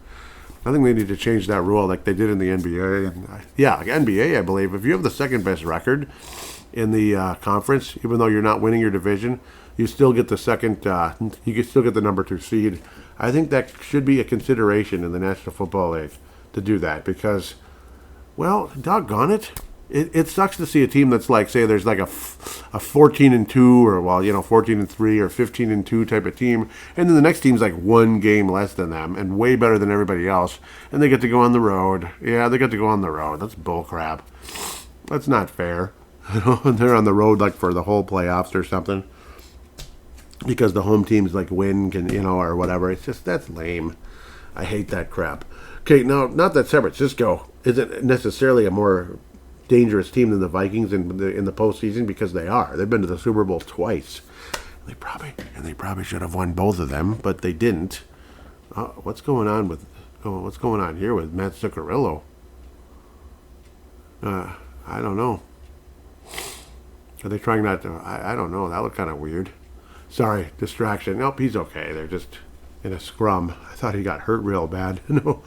S1: I think they need to change that rule like they did in the NBA. Yeah, like NBA, I believe. If you have the second best record in the conference, even though you're not winning your division, you still get the second. You can still get the number 2 seed. I think that should be a consideration in the National Football League to do that, because, well, doggone it. It sucks to see a team that's like, say, there's like a 14-2 or 14-3 or 15-2 type of team, and then the next team's like one game less than them and way better than everybody else, and they get to go on the road. Yeah, they get to go on the road. That's bullcrap. That's not fair. They're on the road like for the whole playoffs or something, because the home teams like win or whatever. It's just, that's lame. I hate that crap. Okay, now, not that San Francisco isn't necessarily a more dangerous team than the Vikings in the postseason, because they are. They've been to the Super Bowl twice. They probably should have won both of them, but they didn't. What's going on here with Matt Zuccarello? I don't know. Are they trying not to? I don't know. That looked kind of weird. Sorry, distraction. Nope, he's okay. They're just in a scrum. I thought he got hurt real bad. No,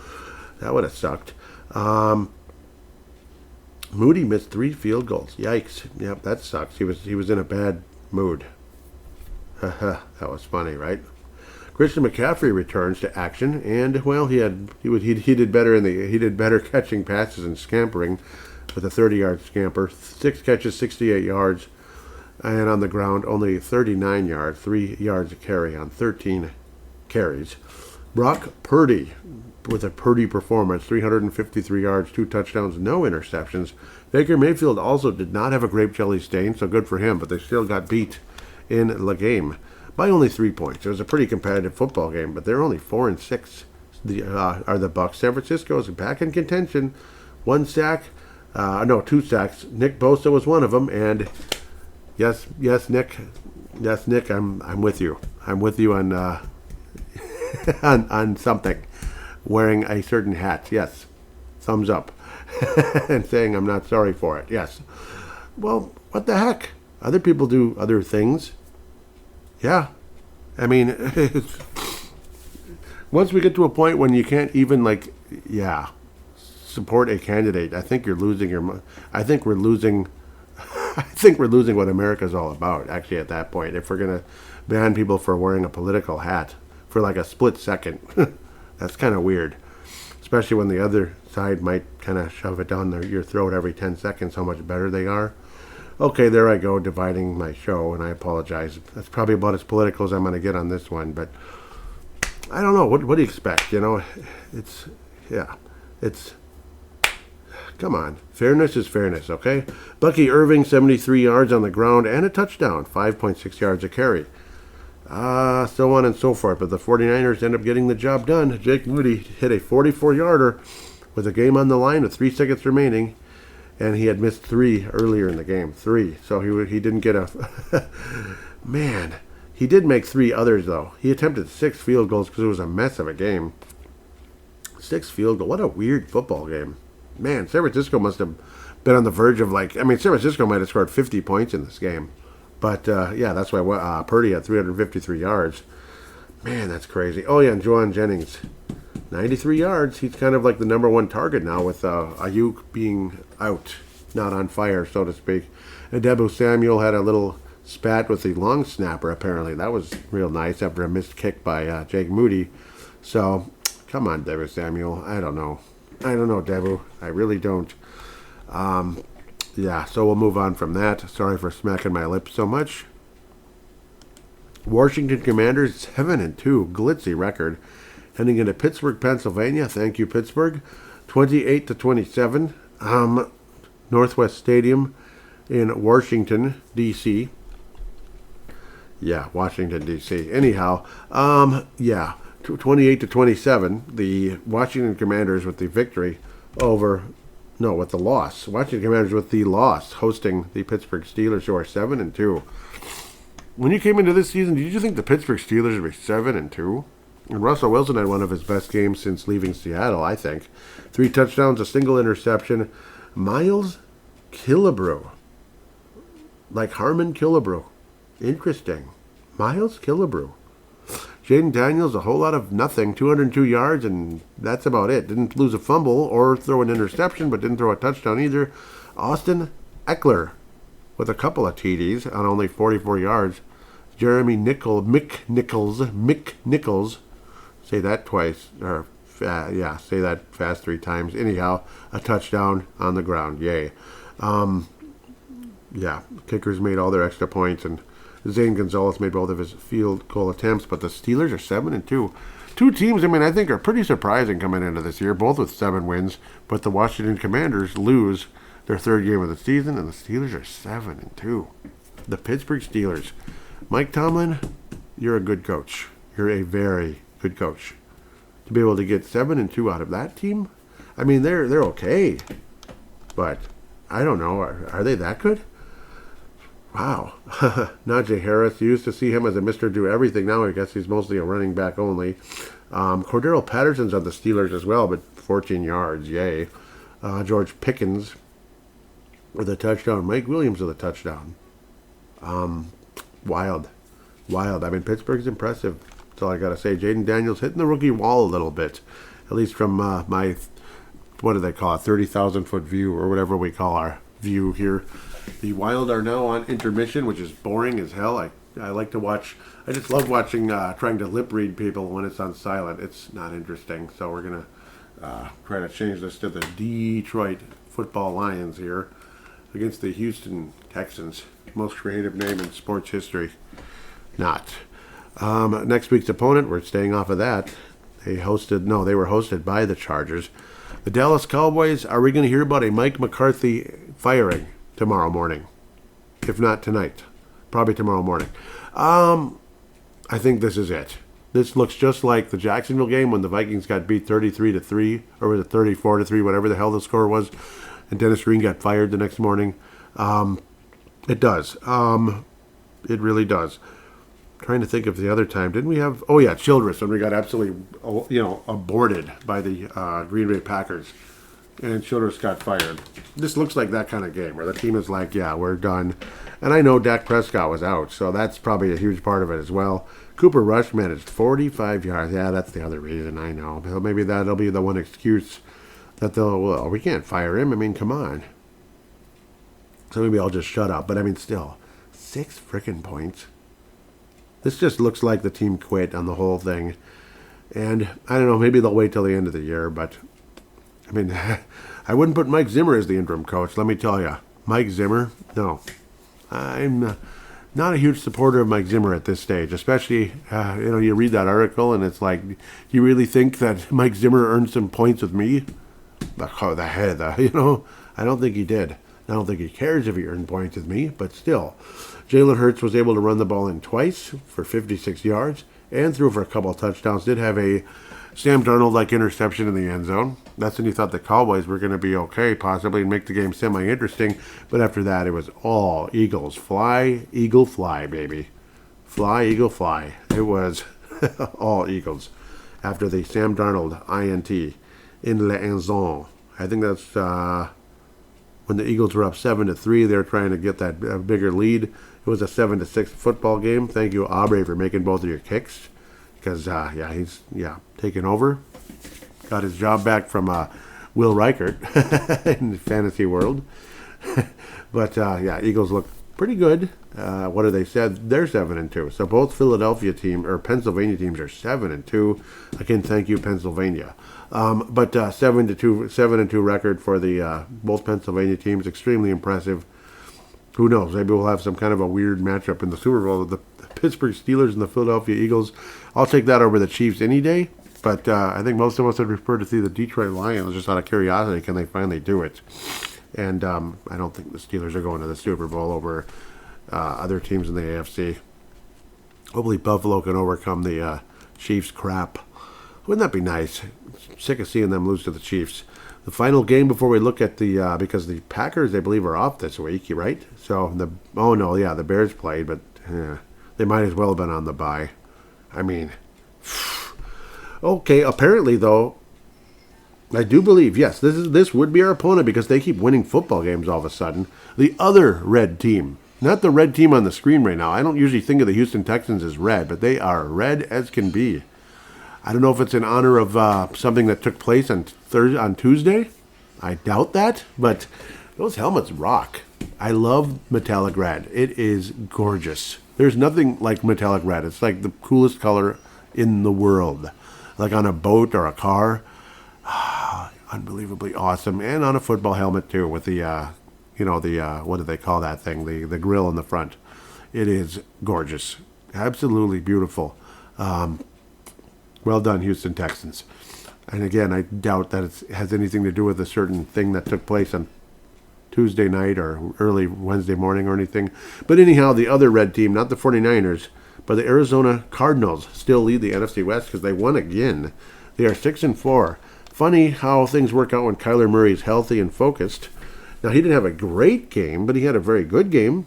S1: that would have sucked. Moody missed 3 field goals. Yikes. Yep, that sucks. He was in a bad mood. That was funny, right? Christian McCaffrey returns to action, and well, he did better catching passes and scampering with a 30-yard scamper, 6 catches, 68 yards, and on the ground only 39 yards, 3 yards a carry on 13 carries. Brock Purdy with a Purdy performance, 353 yards, 2 touchdowns, no interceptions. Baker Mayfield also did not have a grape jelly stain, so good for him, but they still got beat in the game by only 3 points. It was a pretty competitive football game, but they're only 4-6. Are the Bucs. San Francisco is back in contention. 2 sacks. Nick Bosa was one of them, and yes, Nick, I'm with you. I'm with you on on something. Wearing a certain hat, yes. Thumbs up. And saying I'm not sorry for it, yes. Well, what the heck? Other people do other things. Yeah. I mean, once we get to a point when you can't even, support a candidate, I think you're losing your... I think we're losing what America's all about, actually, at that point. If we're going to ban people for wearing a political hat for like a split second. That's kind of weird, especially when the other side might kind of shove it down your throat every 10 seconds how much better they are. Okay, there I go, dividing my show, and I apologize. That's probably about as political as I'm going to get on this one, but I don't know. What do you expect? Come on. Fairness is fairness, okay? Bucky Irving, 73 yards on the ground and a touchdown, 5.6 yards a carry. So on and so forth. But the 49ers end up getting the job done. Jake Moody hit a 44-yarder with a game on the line with 3 seconds remaining, and he had missed 3 earlier in the game. 3. So he didn't get a... Man, he did make 3 others, though. He attempted 6 field goals because it was a mess of a game. 6 field goals. What a weird football game. Man, San Francisco must have been on the verge of San Francisco might have scored 50 points in this game. But, that's why Purdy had 353 yards. Man, that's crazy. Oh, yeah, and Juwan Jennings, 93 yards. He's kind of like the number 1 target now with Ayuk being out, not on fire, so to speak. And Debu Samuel had a little spat with the long snapper, apparently. That was real nice after a missed kick by Jake Moody. So, come on, Debu Samuel. I don't know, Debu. I really don't. So we'll move on from that. Sorry for smacking my lips so much. Washington Commanders 7-2, glitzy record. Heading into Pittsburgh, Pennsylvania. Thank you, Pittsburgh. 28-27. Northwest Stadium in Washington, D.C. Yeah, Washington, D.C. Anyhow, 28-27. The Washington Commanders with the victory over, no, with the loss. Washington Commanders with the loss, hosting the Pittsburgh Steelers, who are 7-2. When you came into this season, did you think the Pittsburgh Steelers would be 7-2? And Russell Wilson had one of his best games since leaving Seattle, I think. 3 touchdowns, a single interception. Miles Killebrew. Like Harmon Killebrew. Interesting. Miles Killebrew. Jaden Daniels, a whole lot of nothing. 202 yards, and that's about it. Didn't lose a fumble or throw an interception, but didn't throw a touchdown either. Austin Eckler with a couple of TDs on only 44 yards. Mick Nichols. Say that twice, or say that fast 3 times. Anyhow, a touchdown on the ground. Yay. Kickers made all their extra points, and Zane Gonzalez made both of his field goal attempts, but the Steelers are 7-2. 2 teams, I think, are pretty surprising coming into this year, both with 7 wins, but the Washington Commanders lose their 3rd game of the season, and the Steelers are 7-2. The Pittsburgh Steelers. Mike Tomlin, you're a good coach. You're a very good coach. To be able to get 7-2 out of that team, they're okay, but I don't know. Are they that good? Wow. Najee Harris, you used to see him as a Mr. Do Everything. Now I guess he's mostly a running back only. Cordero Patterson's on the Steelers as well, but 14 yards. Yay. George Pickens with a touchdown. Mike Williams with a touchdown. Wild. Pittsburgh's impressive. That's all I got to say. Jaden Daniels hitting the rookie wall a little bit. At least from my, what do they call it, 30,000-foot view, or whatever we call our view here. The Wild are now on intermission, which is boring as hell. I like to watch. I just love watching, trying to lip read people when it's on silent. It's not interesting. So we're going to try to change this to the Detroit Football Lions here against the Houston Texans. Most creative name in sports history. Not. Next week's opponent, we're staying off of that. They were hosted by the Chargers. The Dallas Cowboys, are we going to hear about a Mike McCarthy firing tomorrow morning? If not tonight, probably tomorrow morning. I think this is it. This looks just like the Jacksonville game when the Vikings got beat 33-3, or was it 34-3, whatever the hell the score was, and Dennis Green got fired the next morning. It does. It really does. Trying to think of the other time. Didn't we have... Oh, yeah, Childress, when we got absolutely, aborted by the Green Bay Packers. And Childress got fired. This looks like that kind of game where the team is like, yeah, we're done. And I know Dak Prescott was out, so that's probably a huge part of it as well. Cooper Rush managed 45 yards. Yeah, that's the other reason, I know. Maybe that'll be the one excuse that we can't fire him. Come on. So maybe I'll just shut up. But, still, 6 frickin' points. This just looks like the team quit on the whole thing. And I don't know, maybe they'll wait till the end of the year, but I wouldn't put Mike Zimmer as the interim coach, let me tell you. Mike Zimmer? No. I'm not a huge supporter of Mike Zimmer at this stage, especially, you read that article and it's like, do you really think that Mike Zimmer earned some points with me? I don't think he did. I don't think he cares if he earned points with me, but still. Jalen Hurts was able to run the ball in twice for 56 yards and threw for a couple of touchdowns. Did have a Sam Darnold-like interception in the end zone. That's when you thought the Cowboys were going to be okay, possibly, and make the game semi-interesting. But after that, it was all Eagles. Fly, Eagle, fly, baby. Fly, Eagle, fly. It was all Eagles. After the Sam Darnold INT in the end zone. I think that's when the Eagles were up 7-3. They were trying to get that bigger lead. It was a 7-6 football game. Thank you, Aubrey, for making both of your kicks. Because, he's taken over. Got his job back from Will Reichard in the fantasy world. But, Eagles look pretty good. What have they said? They're 7-2. So both Pennsylvania teams are 7-2. Again, thank you, Pennsylvania. But 7-2 record for the both Pennsylvania teams. Extremely impressive. Who knows? Maybe we'll have some kind of a weird matchup in the Super Bowl. The Pittsburgh Steelers and the Philadelphia Eagles. I'll take that over the Chiefs any day. But I think most of us would prefer to see the Detroit Lions just out of curiosity. Can they finally do it? And I don't think the Steelers are going to the Super Bowl over other teams in the AFC. Hopefully Buffalo can overcome the Chiefs crap. Wouldn't that be nice? Sick of seeing them lose to the Chiefs. The final game before we look at the because the Packers, I believe, are off this week, right? So the Bears played, but they might as well have been on the bye. I mean, okay. Apparently, though, I do believe this would be our opponent because they keep winning football games all of a sudden. The other red team, not the red team on the screen right now. I don't usually think of the Houston Texans as red, but they are red as can be. I don't know if it's in honor of something that took place on Tuesday. I doubt that, but those helmets rock. I love metallic red. It is gorgeous. There's nothing like metallic red. It's like the coolest color in the world. Like on a boat or a car. Unbelievably awesome. And on a football helmet too with the, what do they call that thing? The grill in the front. It is gorgeous. Absolutely beautiful. Well done, Houston Texans. And again, I doubt that it has anything to do with a certain thing that took place on Tuesday night or early Wednesday morning or anything. But anyhow, the other red team, not the 49ers, but the Arizona Cardinals still lead the NFC West because they won again. They are 6-4. Funny how things work out when Kyler Murray is healthy and focused. Now, he didn't have a great game, but he had a very good game.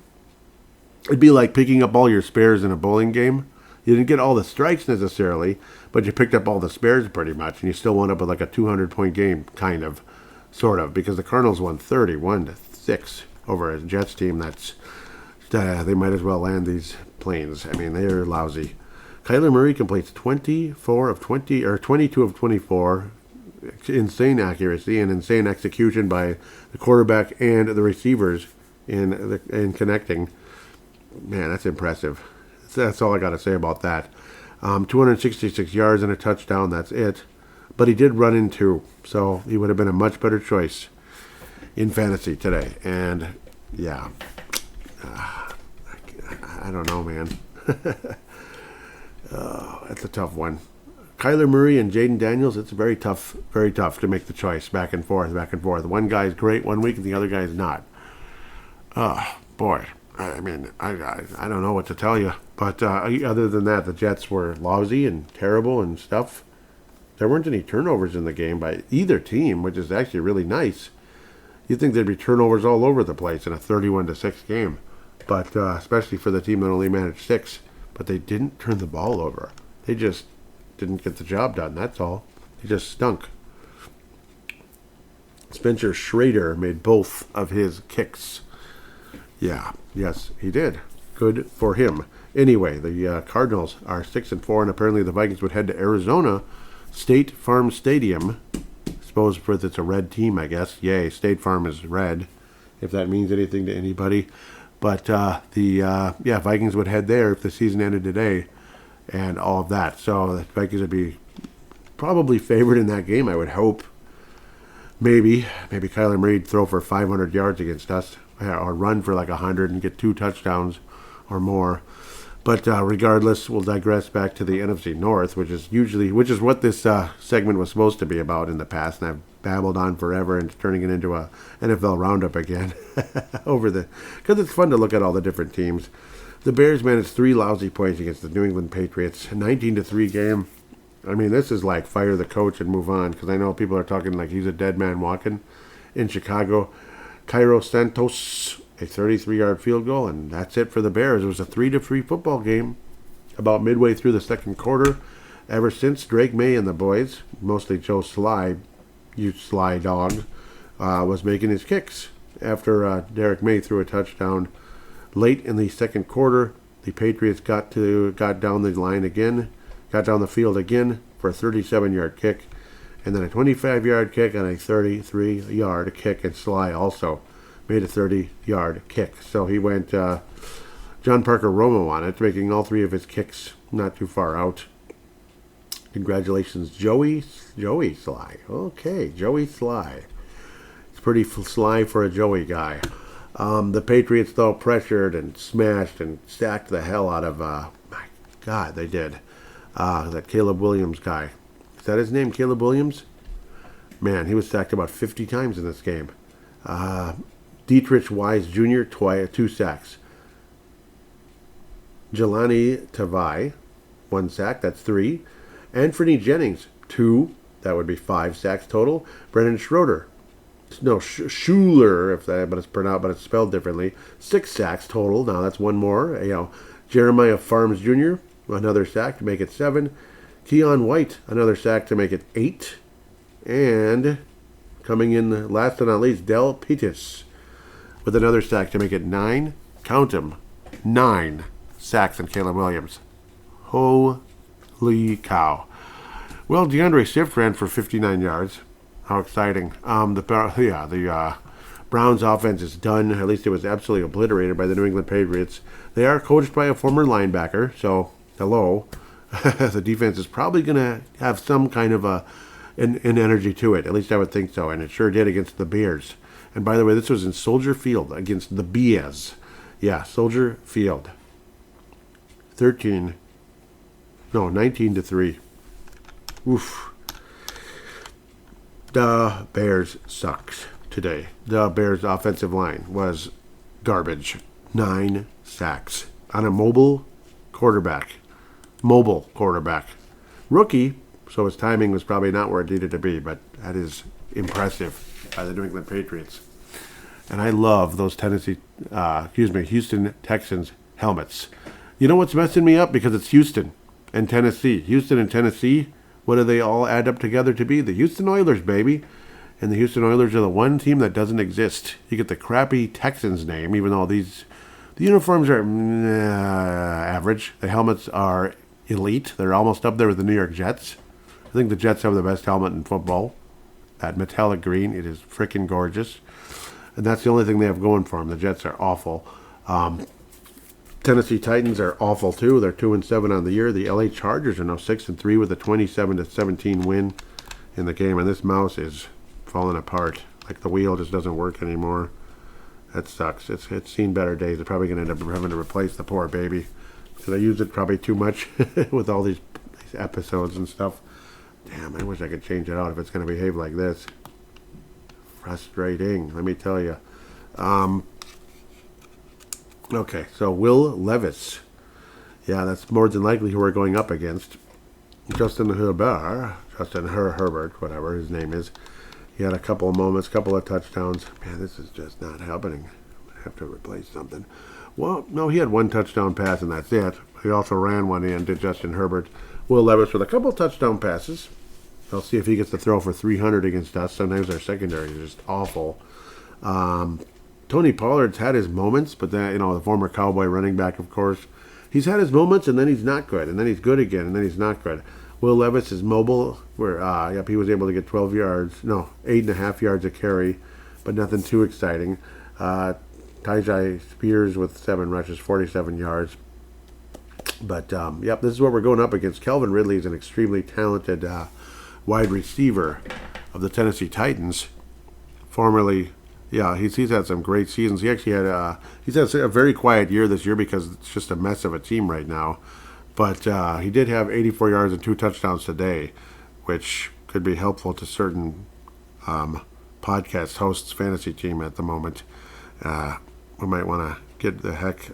S1: It'd be like picking up all your spares in a bowling game. You didn't get all the strikes necessarily, but you picked up all the spares pretty much, and you still wound up with like a 200-point game, kind of, sort of, because the Cardinals won 31-6 over a Jets team that's they might as well land these planes. I mean, they're lousy. Kyler Murray completes 22 of 24, insane accuracy and insane execution by the quarterback and the receivers in connecting. Man, that's impressive. That's all I got to say about that. 266 yards and a touchdown, that's it. But he did run in two, so he would have been a much better choice in fantasy today. And, yeah, I don't know, man. That's a tough one. Kyler Murray and Jaden Daniels, it's very tough to make the choice back and forth. One guy's great one week and the other guy's not. Boy. I mean, I don't know what to tell you. But other than that, the Jets were lousy and terrible and stuff. There weren't any turnovers in the game by either team, which is actually really nice. You'd think there'd be turnovers all over the place in a 31-6 game. But especially for the team that only managed 6. But they didn't turn the ball over. They just didn't get the job done, that's all. They just stunk. Spencer Schrader made both of his kicks. Yeah, yes, he did. Good for him. Anyway, the Cardinals are 6-4, and apparently the Vikings would head to Arizona State Farm Stadium. I suppose because it's a red team, I guess. Yay, State Farm is red, if that means anything to anybody. But Vikings would head there if the season ended today, and all of that. So the Vikings would be probably favored in that game, I would hope. Maybe Kyler Murray'd throw for 500 yards against us, or run for like 100 and get 2 touchdowns or more. But regardless, we'll digress back to the NFC North, which is what this segment was supposed to be about in the past. And I've babbled on forever and turning it into a NFL roundup again because it's fun to look at all the different teams. The Bears managed 3 lousy points against the New England Patriots, 19-3 game. I mean, this is like fire the coach and move on, because I know people are talking like he's a dead man walking in Chicago. Cairo Santos, a 33-yard field goal, and that's it for the Bears. It was a 3-3 football game about midway through the second quarter. Ever since Drake May and the boys, mostly Joe Sly, you sly dog, was making his kicks. After Derek May threw a touchdown late in the second quarter, the Patriots got down the field again for a 37-yard kick, and then a 25-yard kick and a 33-yard kick, and Sly also made a 30-yard kick. So he went John Parker Romo on it, making all 3 of his kicks not too far out. Congratulations, Joey Sly. Okay, Joey Sly. It's pretty sly for a Joey guy. The Patriots, though, pressured and smashed and stacked the hell out of, my God, they did. That Caleb Williams guy. Is that his name, Caleb Williams? Man, he was sacked about 50 times in this game. Dietrich Wise Jr., 2 sacks. Jelani Tavai, 1 sack, that's 3. Anthony Jennings, 2, that would be 5 sacks total. Brendan Schroeder, no, Schuler, but it's spelled differently. 6 sacks total. Now that's 1 more. Jeremiah Farms Jr., another sack to make it 7. Keon White, another sack to make it 8. And coming in last but not least, Del Pitis with another sack to make it 9. Count them, 9 sacks in Caleb Williams. Holy cow. Well, DeAndre Swift ran for 59 yards. How exciting. The Browns offense is done. At least it was absolutely obliterated by the New England Patriots. They are coached by a former linebacker, so hello. The defense is probably going to have some kind of an energy to it. At least I would think so, and it sure did against the Bears. And by the way, this was in Soldier Field against the Bears. Yeah, Soldier Field. 19-3. Oof. The Bears sucked today. The Bears' offensive line was garbage. 9 sacks on a mobile quarterback. Rookie, so his timing was probably not where it needed to be, but that is impressive by the New England Patriots. And I love those Houston Texans helmets. You know what's messing me up? Because it's Houston and Tennessee. Houston and Tennessee, what do they all add up together to be? The Houston Oilers, baby. And the Houston Oilers are the one team that doesn't exist. You get the crappy Texans name, even though the uniforms are average. The helmets are elite. They're almost up there with the New York Jets. I think the Jets have the best helmet in football. That metallic green, it is freaking gorgeous. And that's the only thing they have going for them. The Jets are awful. Tennessee Titans are awful too. They're 2-7 on the year. The LA Chargers are now 6-3 with a 27-17 win in the game. And this mouse is falling apart. Like the wheel just doesn't work anymore. That sucks. It's seen better days. They're probably going to end up having to replace the poor baby. Because I used it probably too much with all these episodes and stuff. Damn, I wish I could change it out if it's going to behave like this. Frustrating, let me tell you. Okay, so Will Levis. Yeah, that's more than likely who we're going up against. Justin Herbert, whatever his name is. He had a couple of moments, couple of touchdowns. Man, this is just not happening. I have to replace something. Well, no, he had 1 touchdown pass and that's it. He also ran one in to Justin Herbert. Will Levis with a couple of touchdown passes. I'll see if he gets to throw for 300 against us. Sometimes our secondary is just awful. Tony Pollard's had his moments, but then, the former Cowboy running back, of course, he's had his moments, and then he's not good, and then he's good again, and then he's not good. Will Levis is mobile, where he was able to get 8.5 yards a carry, but nothing too exciting. Tajai Spears with 7 rushes, 47 yards. But this is what we're going up against. Calvin Ridley is an extremely talented wide receiver of the Tennessee Titans. Formerly, he's had some great seasons. He actually had he's had a very quiet year this year because it's just a mess of a team right now. But he did have 84 yards and 2 touchdowns today, which could be helpful to certain podcast hosts' fantasy team at the moment. We might want to get the heck,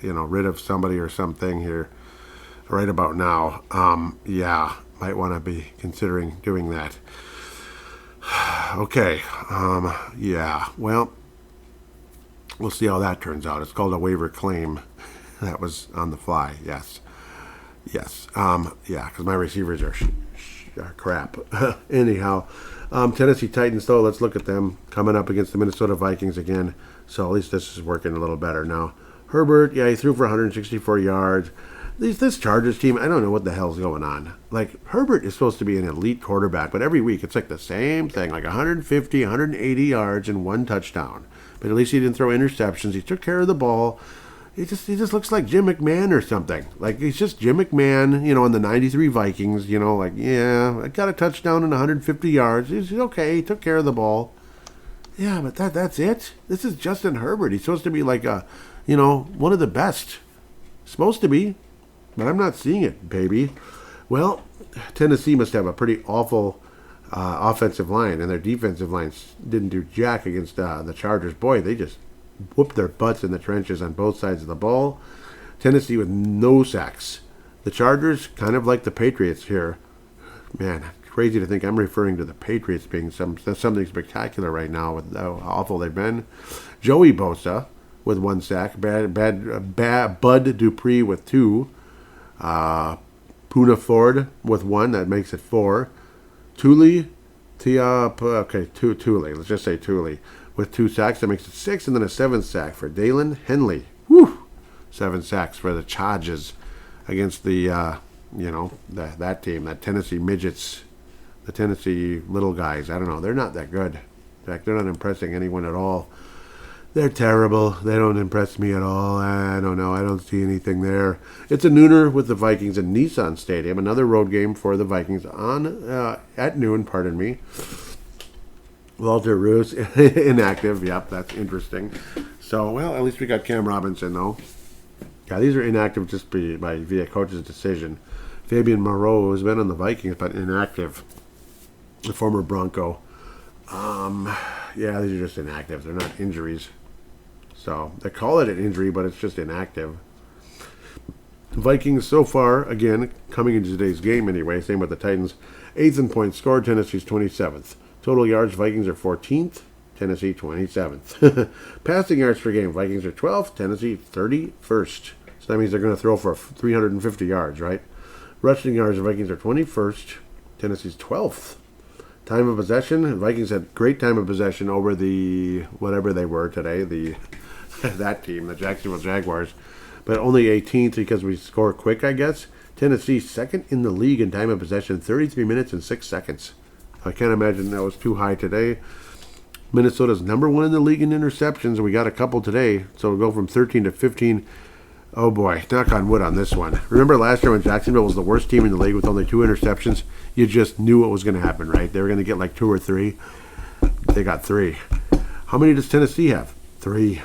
S1: rid of somebody or something here right about now. Might want to be considering doing that. Okay. Well, we'll see how that turns out. It's called a waiver claim. That was on the fly. Yes. Because my receivers are crap. Anyhow, Tennessee Titans, though, let's look at them coming up against the Minnesota Vikings again. So at least this is working a little better now. Herbert, he threw for 164 yards. This Chargers team, I don't know what the hell's going on. Like, Herbert is supposed to be an elite quarterback, but every week it's like the same thing, like 150, 180 yards and 1 touchdown. But at least he didn't throw interceptions. He took care of the ball. He just looks like Jim McMahon or something. Like, he's just Jim McMahon, in the 93 Vikings, I got a touchdown and 150 yards. He's okay. He took care of the ball. Yeah, but that's it. This is Justin Herbert. He's supposed to be like one of the best. Supposed to be, but I'm not seeing it, baby. Well, Tennessee must have a pretty awful offensive line, and their defensive line didn't do jack against the Chargers. Boy, they just whooped their butts in the trenches on both sides of the ball. Tennessee with no sacks. The Chargers, kind of like the Patriots here. Man, crazy to think I'm referring to the Patriots being something spectacular right now with how awful they've been. Joey Bosa with 1 sack. Bud Dupree with 2. Poona Ford with 1. That makes it 4. Thule. Let's just say Thule with 2 sacks. That makes it 6. And then a 7th sack for Dalen Henley. Whew. 7 sacks for the Chargers against the, that team, that Tennessee midgets, the Tennessee little guys. I don't know. They're not that good. In fact, they're not impressing anyone at all. They're terrible. They don't impress me at all. I don't know. I don't see anything there. It's a nooner with the Vikings in Nissan Stadium. Another road game for the Vikings at noon, pardon me. Walter Roos, inactive. Yep, that's interesting. So, well, at least we got Cam Robinson, though. Yeah, these are inactive just via coach's decision. Fabian Moreau has been on the Vikings, but inactive. The former Bronco. Yeah, these are just inactive. They're not injuries. So, they call it an injury, but it's just inactive. Vikings so far, again, coming into today's game anyway, same with the Titans. 8th in points scored, Tennessee's 27th. Total yards, Vikings are 14th, Tennessee 27th. Passing yards per game, Vikings are 12th, Tennessee 31st. So that means they're going to throw for 350 yards, right? Rushing yards, Vikings are 21st, Tennessee's 12th. Time of possession, Vikings had great time of possession over the, whatever they were today, that team, the Jacksonville Jaguars. But only 18th because we score quick, I guess. Tennessee second in the league in time of possession, 33 minutes and 6 seconds. I can't imagine that was too high today. Minnesota's number 1 in the league in interceptions. We got a couple today, so we'll go from 13 to 15. Oh boy, knock on wood on this one. Remember last year when Jacksonville was the worst team in the league with only 2 interceptions? You just knew what was going to happen, right? They were going to get like 2 or 3. They got 3. How many does Tennessee have? 3.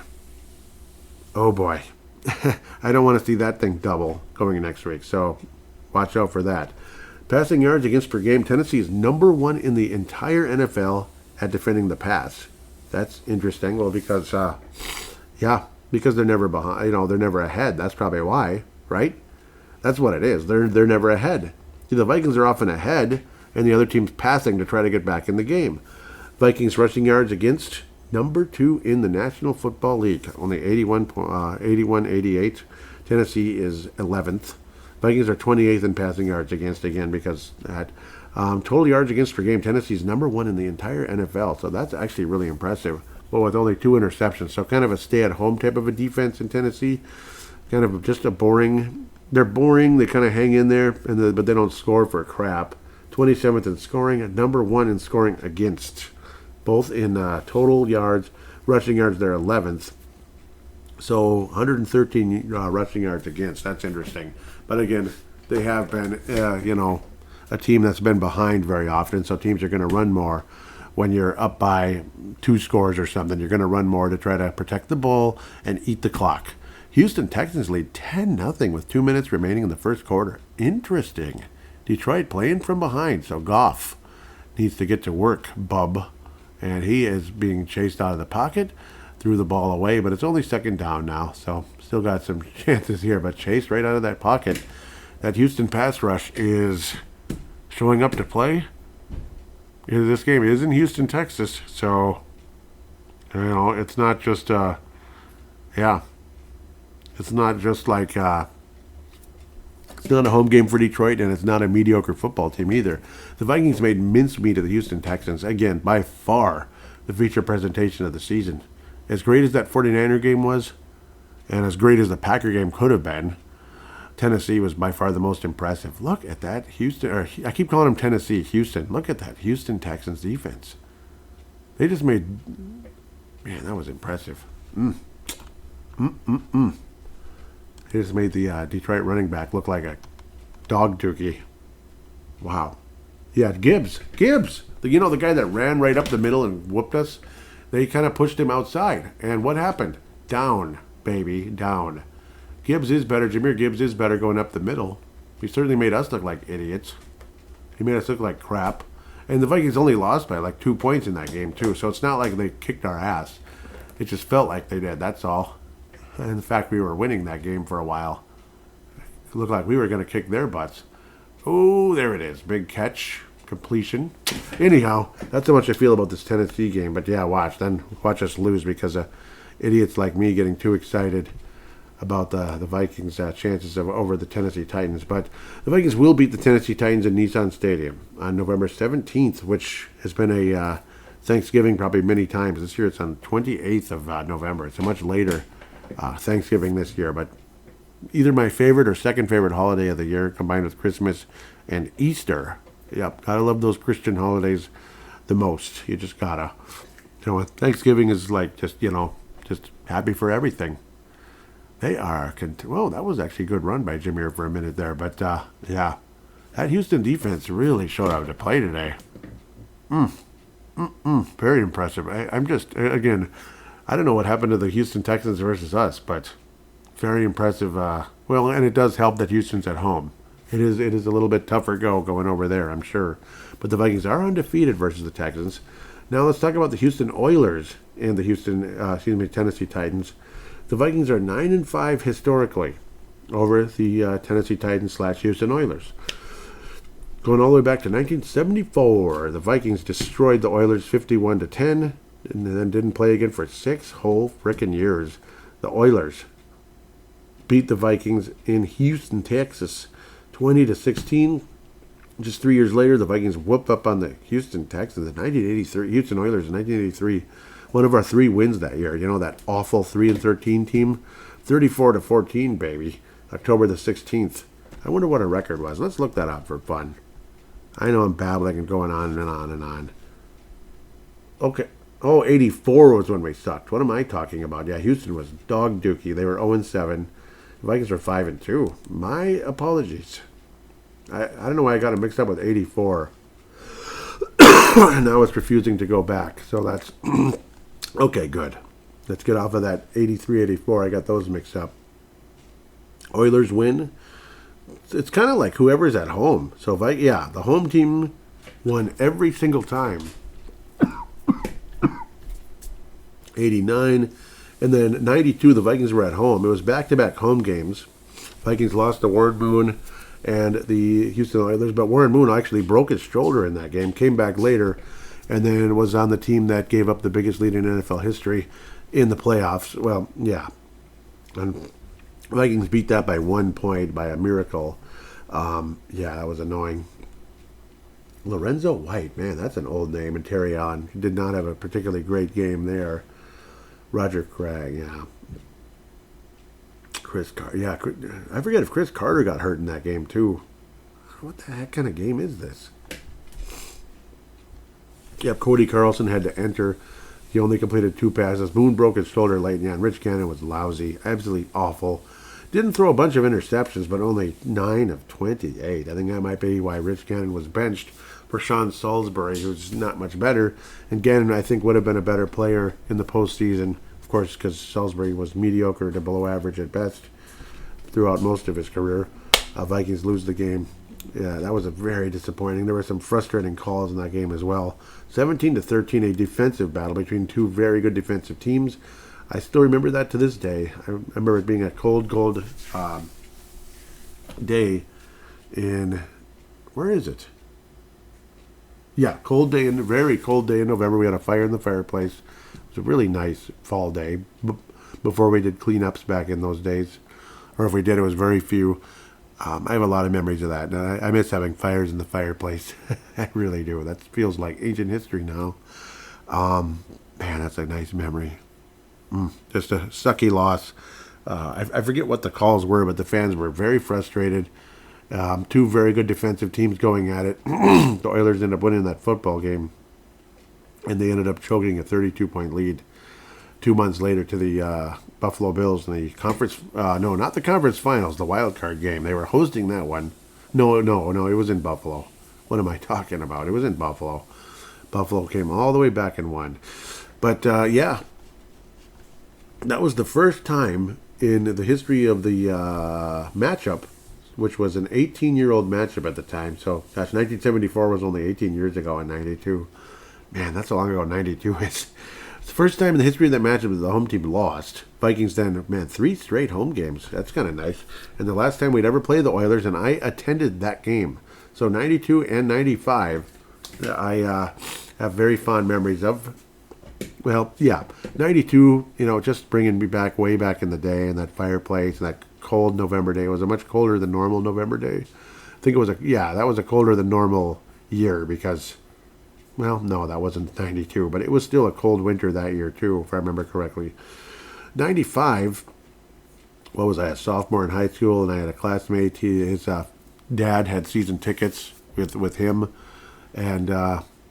S1: Oh boy. I don't want to see that thing double going next week, so watch out for that. Passing yards against per game, Tennessee is number 1 in the entire NFL at defending the pass. That's interesting. Well, because they're never behind. They're never ahead. That's probably why, right? That's what it is. They're never ahead. See, the Vikings are often ahead, and the other team's passing to try to get back in the game. Vikings rushing yards against, number 2 in the National Football League, only 81-88. Tennessee is 11th. Vikings are 28th in passing yards against, again, because that. Total yards against per game, Tennessee's number 1 in the entire NFL, so that's actually really impressive. Well, with only 2 interceptions, so kind of a stay-at-home type of a defense in Tennessee. Kind of just a boring. They're boring. They kind of hang in there, but they don't score for crap. 27th in scoring, number 1 in scoring against. Both in total yards, rushing yards, they're 11th. So 113 rushing yards against. That's interesting. But again, they have been, a team that's been behind very often. So teams are going to run more when you're up by 2 scores or something. You're going to run more to try to protect the ball and eat the clock. Houston Texans lead 10-0 with 2 minutes remaining in the first quarter. Interesting. Detroit playing from behind. So Goff needs to get to work, bub. And he is being chased out of the pocket. Threw the ball away, but it's only second down now, so still got some chances here. But chased right out of that pocket. That Houston pass rush is showing up to play. This game is in Houston, Texas, so it's not just it's not just like it's not a home game for Detroit, and it's not a mediocre football team either. The Vikings made mincemeat of the Houston Texans again, by far the feature presentation of the season. As great as that 49er game was, and as great as the Packer game could have been, Tennessee was by far the most impressive. Look at that I keep calling them Tennessee, Houston. Look at that Houston Texans defense. They just made, man, that was impressive. They just made the Detroit running back look like a dog turkey. Wow. Yeah, Gibbs. The guy that ran right up the middle and whooped us. They kind of pushed him outside. And what happened? Down, baby, down. Gibbs is better. Jahmyr Gibbs is better going up the middle. He certainly made us look like idiots. He made us look like crap. And the Vikings only lost by like 2 points in that game, too. So it's not like they kicked our ass. It just felt like they did, that's all. And the fact we were winning that game for a while. It looked like we were going to kick their butts. Oh, there it is. Big catch. Completion. Anyhow, that's how much I feel about this Tennessee game. But yeah, watch us lose because of idiots like me getting too excited about the Vikings' chances of over the Tennessee Titans. But the Vikings will beat the Tennessee Titans in Nissan Stadium on November 17th, which has been a Thanksgiving probably many times. This year it's on the 28th of November. It's a much later Thanksgiving this year. But either my favorite or second favorite holiday of the year, combined with Christmas and Easter. Yep, gotta love those Christian holidays the most. You just gotta. Thanksgiving is like just happy for everything. They are. Well, that was actually a good run by Jahmyr for a minute there. But, yeah, that Houston defense really showed up to play today. Very impressive. I'm just, again, I don't know what happened to the Houston Texans versus us, but very impressive. Well, and it does help that Houston's at home. It is a little bit tougher going over there, I'm sure. But the Vikings are undefeated versus the Texans. Now let's talk about the Houston Oilers and the Tennessee Titans. The Vikings are 9-5 historically over the Tennessee Titans / Houston Oilers. Going all the way back to 1974, the Vikings destroyed the Oilers 51-10, and then didn't play again for 6 whole frickin' years. The Oilers beat the Vikings in Houston, Texas, 20-16. Just 3 years later, the Vikings whooped up on the Houston Texans. The Houston Oilers in 1983. One of our 3 wins that year. That awful 3-13 team, 34-14, baby. October the 16th. I wonder what our record was. Let's look that up for fun. I know I'm babbling and going on and on and on. Okay. Oh, 84 was when we sucked. What am I talking about? Yeah, Houston was dog dookie. They were 0-7. The Vikings were 5-2. My apologies. I don't know why I got it mixed up with 84. Now it's refusing to go back. So that's... Okay, good. Let's get off of that 83, 84. I got those mixed up. Oilers win. It's kind of like whoever's at home. So, the home team won every single time. 89. And then 92, the Vikings were at home. It was back-to-back home games. Vikings lost to Warren Moon and the Houston Oilers. But Warren Moon actually broke his shoulder in that game. Came back later. And then was on the team that gave up the biggest lead in NFL history in the playoffs. Well, yeah. And Vikings beat that by 1 point by a miracle. Yeah, that was annoying. Lorenzo White, man, that's an old name. And Terry On. He did not have a particularly great game there. Roger Craig, yeah. Chris Carter, yeah. I forget if Chris Carter got hurt in that game, too. What the heck kind of game is this? Yep, Cody Carlson had to enter. He only completed 2 passes. Boone broke his shoulder late, and Rich Gannon was lousy. Absolutely awful. Didn't throw a bunch of interceptions, but only 9 of 28. I think that might be why Rich Gannon was benched for Sean Salisbury, who's not much better. And Gannon, I think, would have been a better player in the postseason, of course, because Salisbury was mediocre to below average at best throughout most of his career. Vikings lose the game. Yeah, that was a very disappointing. There were some frustrating calls in that game as well. 17-13, a defensive battle between 2 very good defensive teams. I still remember that to this day. I remember it being a cold day in... Where is it? Yeah, very cold day in November. We had a fire in the fireplace. It was a really nice fall day before we did cleanups back in those days. Or if we did, it was very few. I have a lot of memories of that. And I miss having fires in the fireplace. I really do. That feels like ancient history now. Man, that's a nice memory. Just a sucky loss. I forget what the calls were, but the fans were very frustrated. 2 very good defensive teams going at it. The Oilers ended up winning that football game. And they ended up choking a 32-point lead 2 months later to the Buffalo Bills in the conference, no, not the conference finals, the wild card game. They were hosting that one. No, it was in Buffalo. What am I talking about? It was in Buffalo. Buffalo came all the way back and won. But yeah, that was the first time in the history of the matchup, which was an 18-year-old matchup at the time. So, gosh, 1974 was only 18 years ago, and 92. Man, that's how long ago 92 is. It's the first time in the history of that matchup that the home team lost. Vikings then, man, 3 straight home games. That's kind of nice. And the last time we'd ever play the Oilers, and I attended that game. So 92 and 95, I have very fond memories of. Well, yeah, 92, just bringing me back way back in the day, and that fireplace and that cold November day. It was a much colder than normal November day. I think it was that was a colder than normal year because, well, no, that wasn't 92, but it was still a cold winter that year too, if I remember correctly. 95, what was I, a sophomore in high school, and I had a classmate, his dad had season tickets with him, and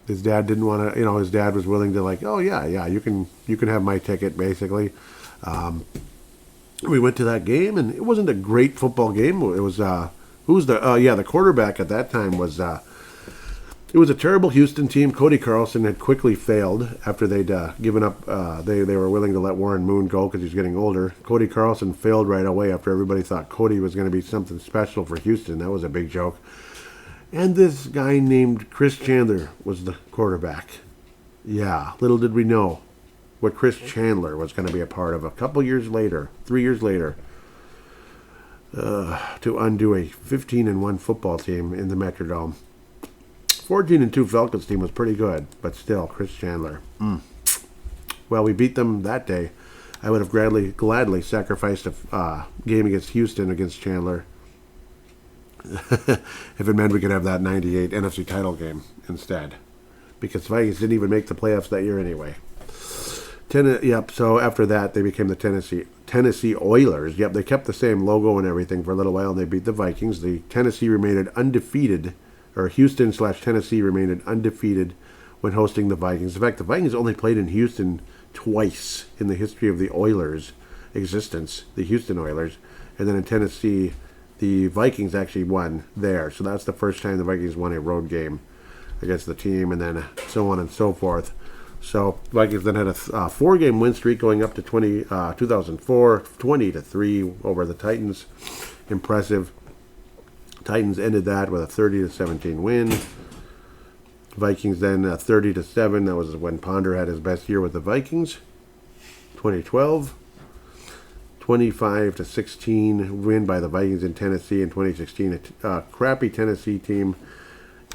S1: his dad didn't want to, his dad was willing to oh yeah, you can have my ticket basically. We went to that game, and it wasn't a great football game. It was the quarterback at that time was it was a terrible Houston team. Cody Carlson had quickly failed after they'd given up. They were willing to let Warren Moon go because he was getting older. Cody Carlson failed right away after everybody thought Cody was going to be something special for Houston. That was a big joke. And this guy named Chris Chandler was the quarterback. Yeah, little did we know what Chris Chandler was going to be a part of a couple years later, 3 years later, to undo a 15-1 football team in the Metrodome. 14-2 Falcons team was pretty good, but still, Chris Chandler. Well, we beat them that day. I would have gladly sacrificed a game against Houston against Chandler if it meant we could have that 98 NFC title game instead. Because the Vikings didn't even make the playoffs that year anyway. So after that, they became the Tennessee Oilers. Yep, they kept the same logo and everything for a little while, and they beat the Vikings. The Tennessee remained undefeated, or Houston/Tennessee remained undefeated when hosting the Vikings. In fact, the Vikings only played in Houston twice in the history of the Oilers' existence, the Houston Oilers. And then in Tennessee, the Vikings actually won there. So that's the first time the Vikings won a road game against the team, and then so on and so forth. So Vikings then had a 4-game win streak going up to 2004, 20-3 over the Titans. Impressive. Titans ended that with a 30-17 win. Vikings then 30-7. That was when Ponder had his best year with the Vikings. 2012. 25-16 win by the Vikings in Tennessee in 2016. A crappy Tennessee team,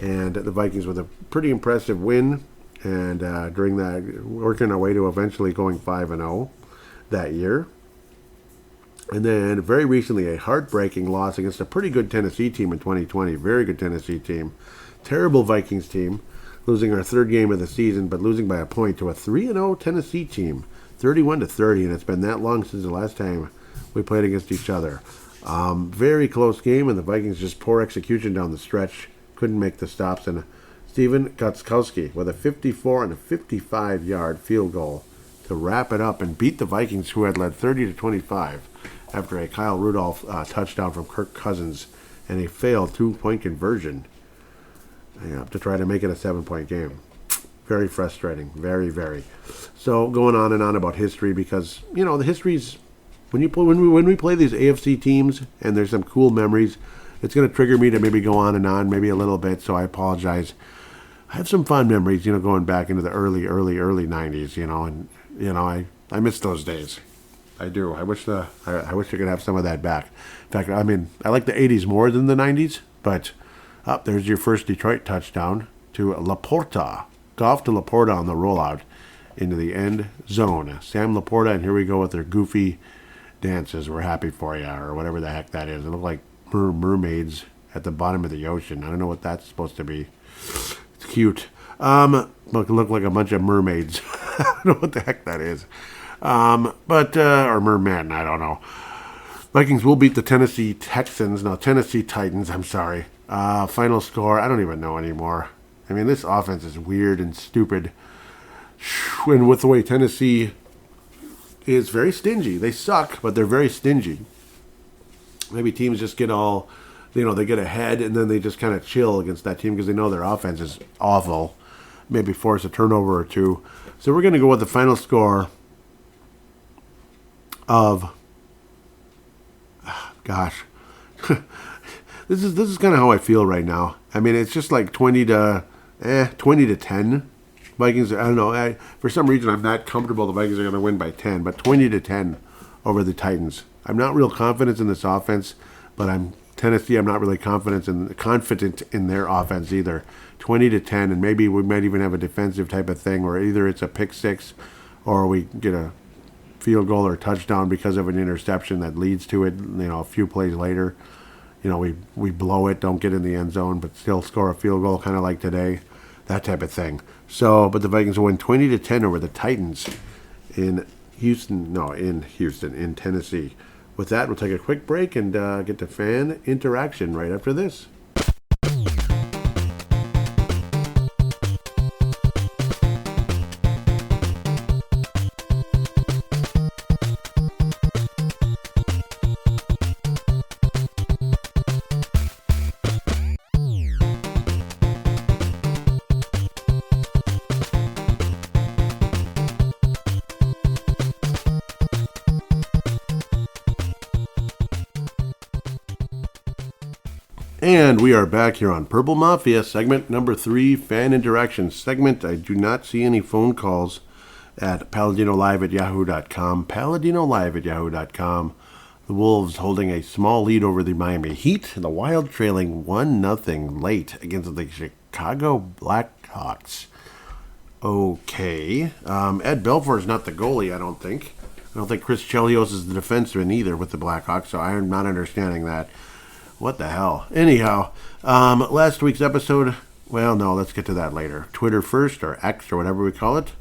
S1: and the Vikings with a pretty impressive win. And during that, working our way to eventually going 5-0 that year. And then very recently, a heartbreaking loss against a pretty good Tennessee team in 2020. Very good Tennessee team. Terrible Vikings team. Losing our third game of the season, but losing by a point to a 3-0 Tennessee team. 31-30, and it's been that long since the last time we played against each other. Very close game, and the Vikings just poor execution down the stretch. Couldn't make the stops, and Steven Gostkowski with a 54 and a 55-yard field goal to wrap it up and beat the Vikings, who had led 30-25 after a Kyle Rudolph touchdown from Kirk Cousins and a failed 2-point conversion to try to make it a 7-point game. Very frustrating. Very, very. So going on and on about history, because the history's when we play these AFC teams and there's some cool memories, it's going to trigger me to maybe go on and on, maybe a little bit. So I apologize. I have some fond memories, going back into the early 90s, and I miss those days. I do. I wish I could have some of that back. In fact, I like the 80s more than the 90s, but there's your first Detroit touchdown to Laporta. Goff to Laporta on the rollout into the end zone. Sam Laporta, and here we go with their goofy dances. We're happy for you, or whatever the heck that is. It looked like mermaids at the bottom of the ocean. I don't know what that's supposed to be. It's cute. Look like a bunch of mermaids. I don't know what the heck that is. Or mermen, I don't know. Vikings will beat the Tennessee Titans, I'm sorry. Final score, I don't even know anymore. This offense is weird and stupid. And with the way Tennessee is very stingy. They suck, but they're very stingy. Maybe teams just get all, they get ahead and then they just kind of chill against that team because they know their offense is awful. maybe force a turnover or two. So we're going to go with the final score of, gosh, this is kind of how I feel right now. I mean, it's just like 20 to 10. Vikings, I don't know. For some reason, I'm not comfortable the Vikings are going to win by 10, but 20 to 10 over the Titans. I'm not real confident in this offense, but Tennessee. I'm not really confident in their offense either. 20 to 10, and maybe we might even have a defensive type of thing where either it's a pick six, or we get a field goal or touchdown because of an interception that leads to it. A few plays later, we blow it, don't get in the end zone, but still score a field goal, kind of like today, that type of thing. So, but the Vikings will win 20 to 10 over the Titans in Tennessee. With that, we'll take a quick break and get to fan interaction right after this. And we are back here on Purple Mafia, segment number 3, fan interaction segment. I do not see any phone calls at paladinolive@yahoo.com. Paladinolive@yahoo.com. The Wolves holding a small lead over the Miami Heat. The Wild trailing 1-0 late against the Chicago Blackhawks. Okay. Ed Belfour is not the goalie, I don't think. I don't think Chris Chelios is the defenseman either with the Blackhawks, so I'm not understanding that. What the hell? Anyhow, last week's episode, well, no, let's get to that later. Twitter first, or X, or whatever we call it.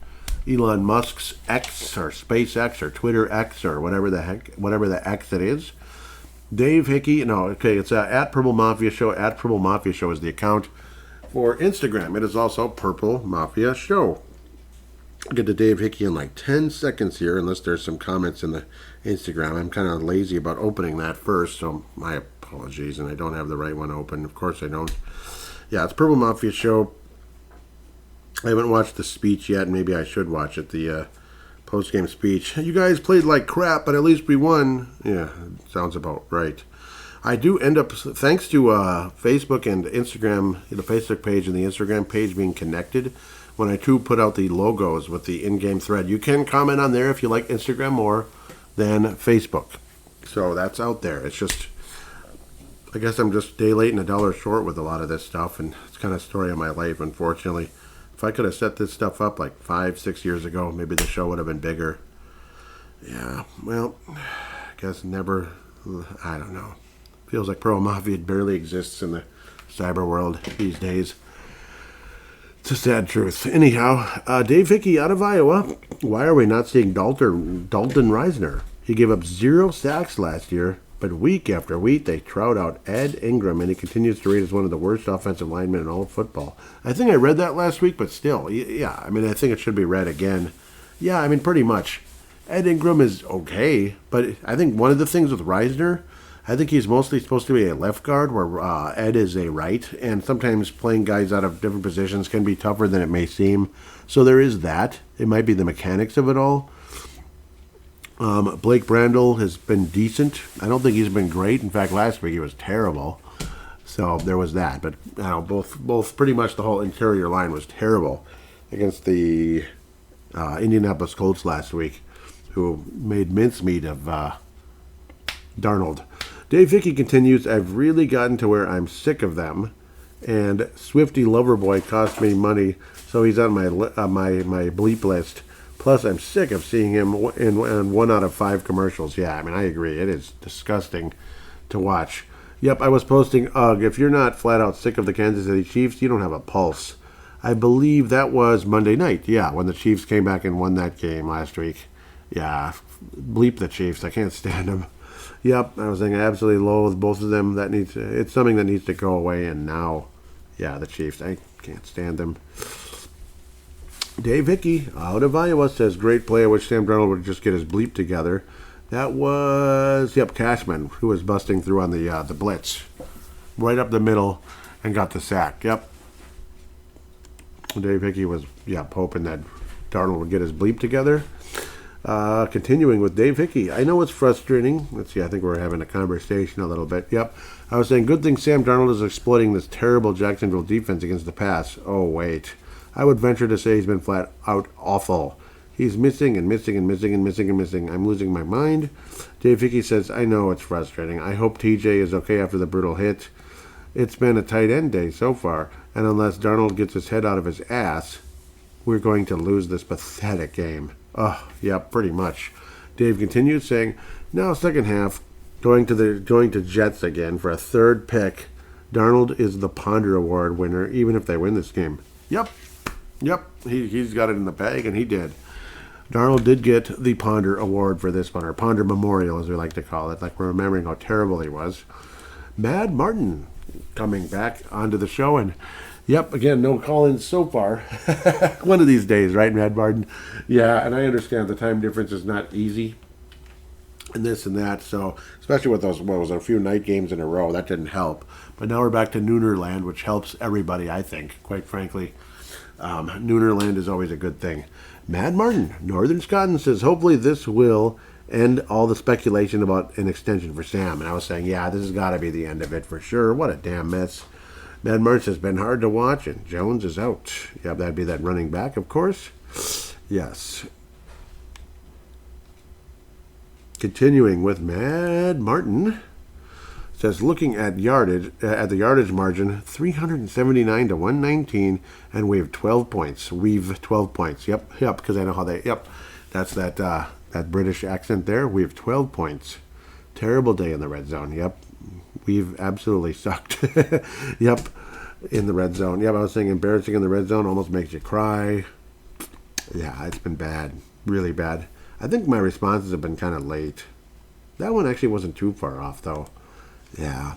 S1: Elon Musk's X, or SpaceX, or Twitter X, or whatever the X it is. Dave Hickey, it's at Purple Mafia Show. At Purple Mafia Show is the account for Instagram. It is also Purple Mafia Show. I'll get to Dave Hickey in like 10 seconds here, unless there's some comments in the Instagram. I'm kind of lazy about opening that first, so my apologies, and I don't have the right one open. Of course I don't. Yeah, it's Purple Mafia Show. I haven't watched the speech yet. Maybe I should watch it, the post-game speech. You guys played like crap, but at least we won. Yeah, sounds about right. I do end up, thanks to Facebook and Instagram, the Facebook page and the Instagram page being connected, when I do put out the logos with the in-game thread, you can comment on there if you like Instagram more than Facebook. So that's out there. It's just, I guess I'm just a day late and a dollar short with a lot of this stuff, and it's kind of the story of my life, unfortunately. If I could have set this stuff up like 5-6 years ago, maybe the show would have been bigger. Yeah, well, I guess never, I don't know. Feels like Pro Mafia barely exists in the cyber world these days. It's a sad truth. Anyhow, Dave Hickey out of Iowa. Why are we not seeing Dalton Reisner? He gave up 0 sacks last year, but week after week they trot out Ed Ingram, and he continues to rate as one of the worst offensive linemen in all of football. I think I read that last week, but still, yeah, I mean, I think it should be read again. Yeah, I mean, pretty much. Ed Ingram is okay, but I think one of the things with Reisner, I think he's mostly supposed to be a left guard, where Ed is a right, and sometimes playing guys out of different positions can be tougher than it may seem. So there is that. It might be the mechanics of it all. Blake Brandel has been decent. I don't think he's been great. In fact, last week he was terrible. So there was that. But I don't know, both pretty much the whole interior line was terrible against the Indianapolis Colts last week, who made mincemeat of Darnold. Dave Hickey continues, I've really gotten to where I'm sick of them, and Swifty Loverboy cost me money, so he's on my bleep list. Plus, I'm sick of seeing him in 1 out of 5 commercials. Yeah, I mean, I agree. It is disgusting to watch. Yep, I was posting, if you're not flat out sick of the Kansas City Chiefs, you don't have a pulse. I believe that was Monday night, yeah, when the Chiefs came back and won that game last week. Yeah, bleep the Chiefs. I can't stand them. Yep, I was saying I absolutely loathe both of them. It's something that needs to go away, and now, yeah, the Chiefs. I can't stand them. Dave Hickey, out of Iowa, says, great play. I wish Sam Darnold would just get his bleep together. That was, Cashman, who was busting through on the blitz. Right up the middle and got the sack. Yep. Dave Hickey was, hoping that Darnold would get his bleep together. Continuing with Dave Hickey. I know it's frustrating. Let's see, I think we're having a conversation a little bit. Yep. I was saying, good thing Sam Darnold is exploiting this terrible Jacksonville defense against the pass. Oh, wait. I would venture to say he's been flat out awful. He's missing and missing and missing and missing and missing. I'm losing my mind. Dave Hickey says, I know it's frustrating. I hope TJ is okay after the brutal hit. It's been a tight end day so far, and unless Darnold gets his head out of his ass, we're going to lose this pathetic game. Oh, yeah, pretty much. Dave continued saying, now second half, going to Jets again for a third pick. Darnold is the Ponder Award winner, even if they win this game. Yep. He's got it in the bag, and he did. Darnold did get the Ponder Award for this one, or Ponder Memorial, as we like to call it, like we're remembering how terrible he was. Mad Martin coming back onto the show, and again, no call-ins so far. One of these days, right, Mad Martin? Yeah, and I understand the time difference is not easy, and this and that, so especially with those, a few night games in a row, that didn't help. But now we're back to Noonerland, which helps everybody, I think, quite frankly. Noonerland is always a good thing. Mad Martin, Northern Scotland, says, hopefully this will end all the speculation about an extension for Sam. And I was saying, this has got to be the end of it for sure. What a damn mess. Mad Martin says, been hard to watch, and Jones is out. Yeah, that'd be that running back, of course. Yes. Continuing with Mad Martin, says, looking at yardage, at the yardage margin, 379 to 119, and we have 12 points. We've 12 points. Yep, because I know how they, that's that British accent there. We have 12 points. Terrible day in the red zone. Yep, we've absolutely sucked. Yep, in the red zone. Yep, I was saying embarrassing in the red zone almost makes you cry. Yeah, it's been bad, really bad. I think my responses have been kind of late. That one actually wasn't too far off, though. Yeah.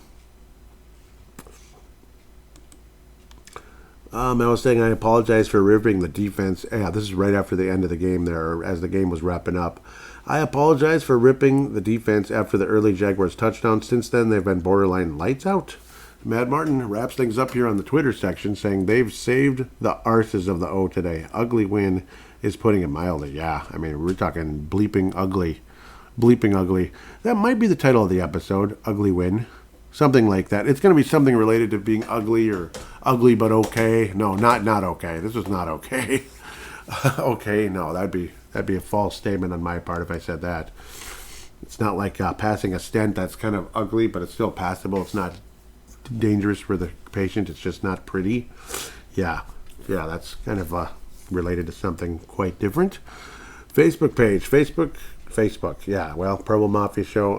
S1: I was saying I apologize for ripping the defense. Yeah, this is right after the end of the game there, as the game was wrapping up. I apologize for ripping the defense after the early Jaguars touchdown. Since then, they've been borderline lights out. Mad Martin wraps things up here on the Twitter section, saying they've saved the arses of the O today. Ugly win is putting it mildly. Yeah, I mean, we're talking bleeping ugly. Bleeping ugly. That might be the title of the episode, Ugly Win. Something like that. It's going to be something related to being ugly or ugly but okay. No, not okay. This is not okay. Okay, no, that'd be a false statement on my part if I said that. It's not like passing a stent that's kind of ugly, but it's still passable. It's not dangerous for the patient. It's just not pretty. Yeah, that's kind of related to something quite different. Facebook page. Facebook, yeah. Well, Purple Mafia Show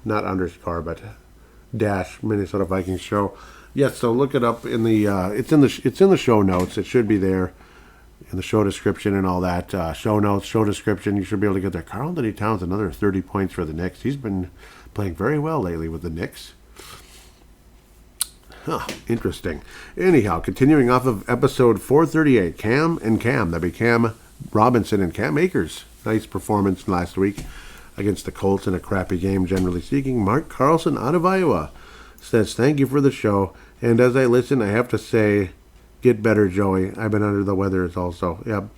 S1: not underscore, but dash Minnesota Vikings Show. Yes, so look it up in the it's in the show notes. It should be there in the show description and all that. Show notes, show description. You should be able to get there. Carl Anthony Towns, another 30 points for the Knicks. He's been playing very well lately with the Knicks. Huh, interesting. Anyhow, continuing off of episode 438, Cam. That'd be Cam Robinson and Cam Akers. Nice performance last week against the Colts in a crappy game, generally speaking. Mark Carlson out of Iowa says, thank you for the show. And as I listen, I have to say, get better, Joey. I've been under the weather also. Yep.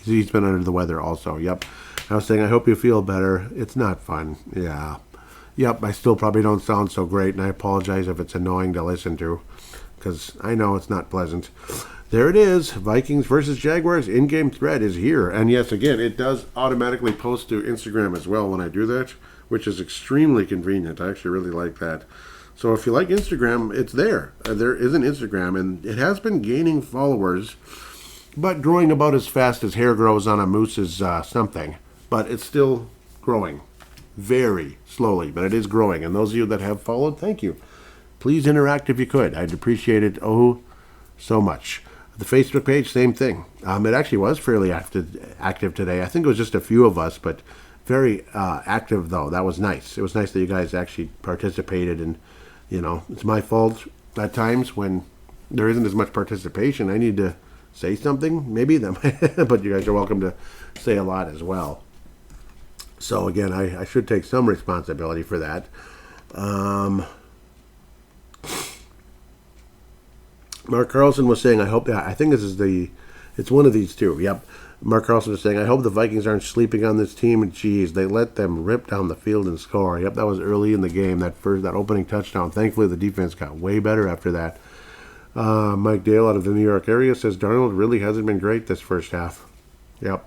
S1: He's been under the weather also. Yep. I was saying, I hope you feel better. It's not fun. Yeah. Yep. I still probably don't sound so great, and I apologize if it's annoying to listen to, because I know it's not pleasant. There it is. Vikings versus Jaguars in-game thread is here. And yes, again, it does automatically post to Instagram as well when I do that, which is extremely convenient. I actually really like that. So if you like Instagram, it's there. There is an Instagram, and it has been gaining followers, but growing about as fast as hair grows on a moose's something. But it's still growing very slowly, but it is growing. And those of you that have followed, thank you. Please interact if you could. I'd appreciate it so much. The Facebook page, same thing. It actually was fairly active today. I think it was just a few of us, but very active, though. That was nice. It was nice that you guys actually participated. And, it's my fault at times when there isn't as much participation. I need to say something, maybe, but you guys are welcome to say a lot as well. So, again, I should take some responsibility for that. Mark Carlson was saying, I think it's one of these two. Yep. Mark Carlson was saying, I hope the Vikings aren't sleeping on this team. And geez, they let them rip down the field and score. Yep, that was early in the game, that opening touchdown. Thankfully, the defense got way better after that. Mike Dale out of the New York area says, Darnold really hasn't been great this first half. Yep.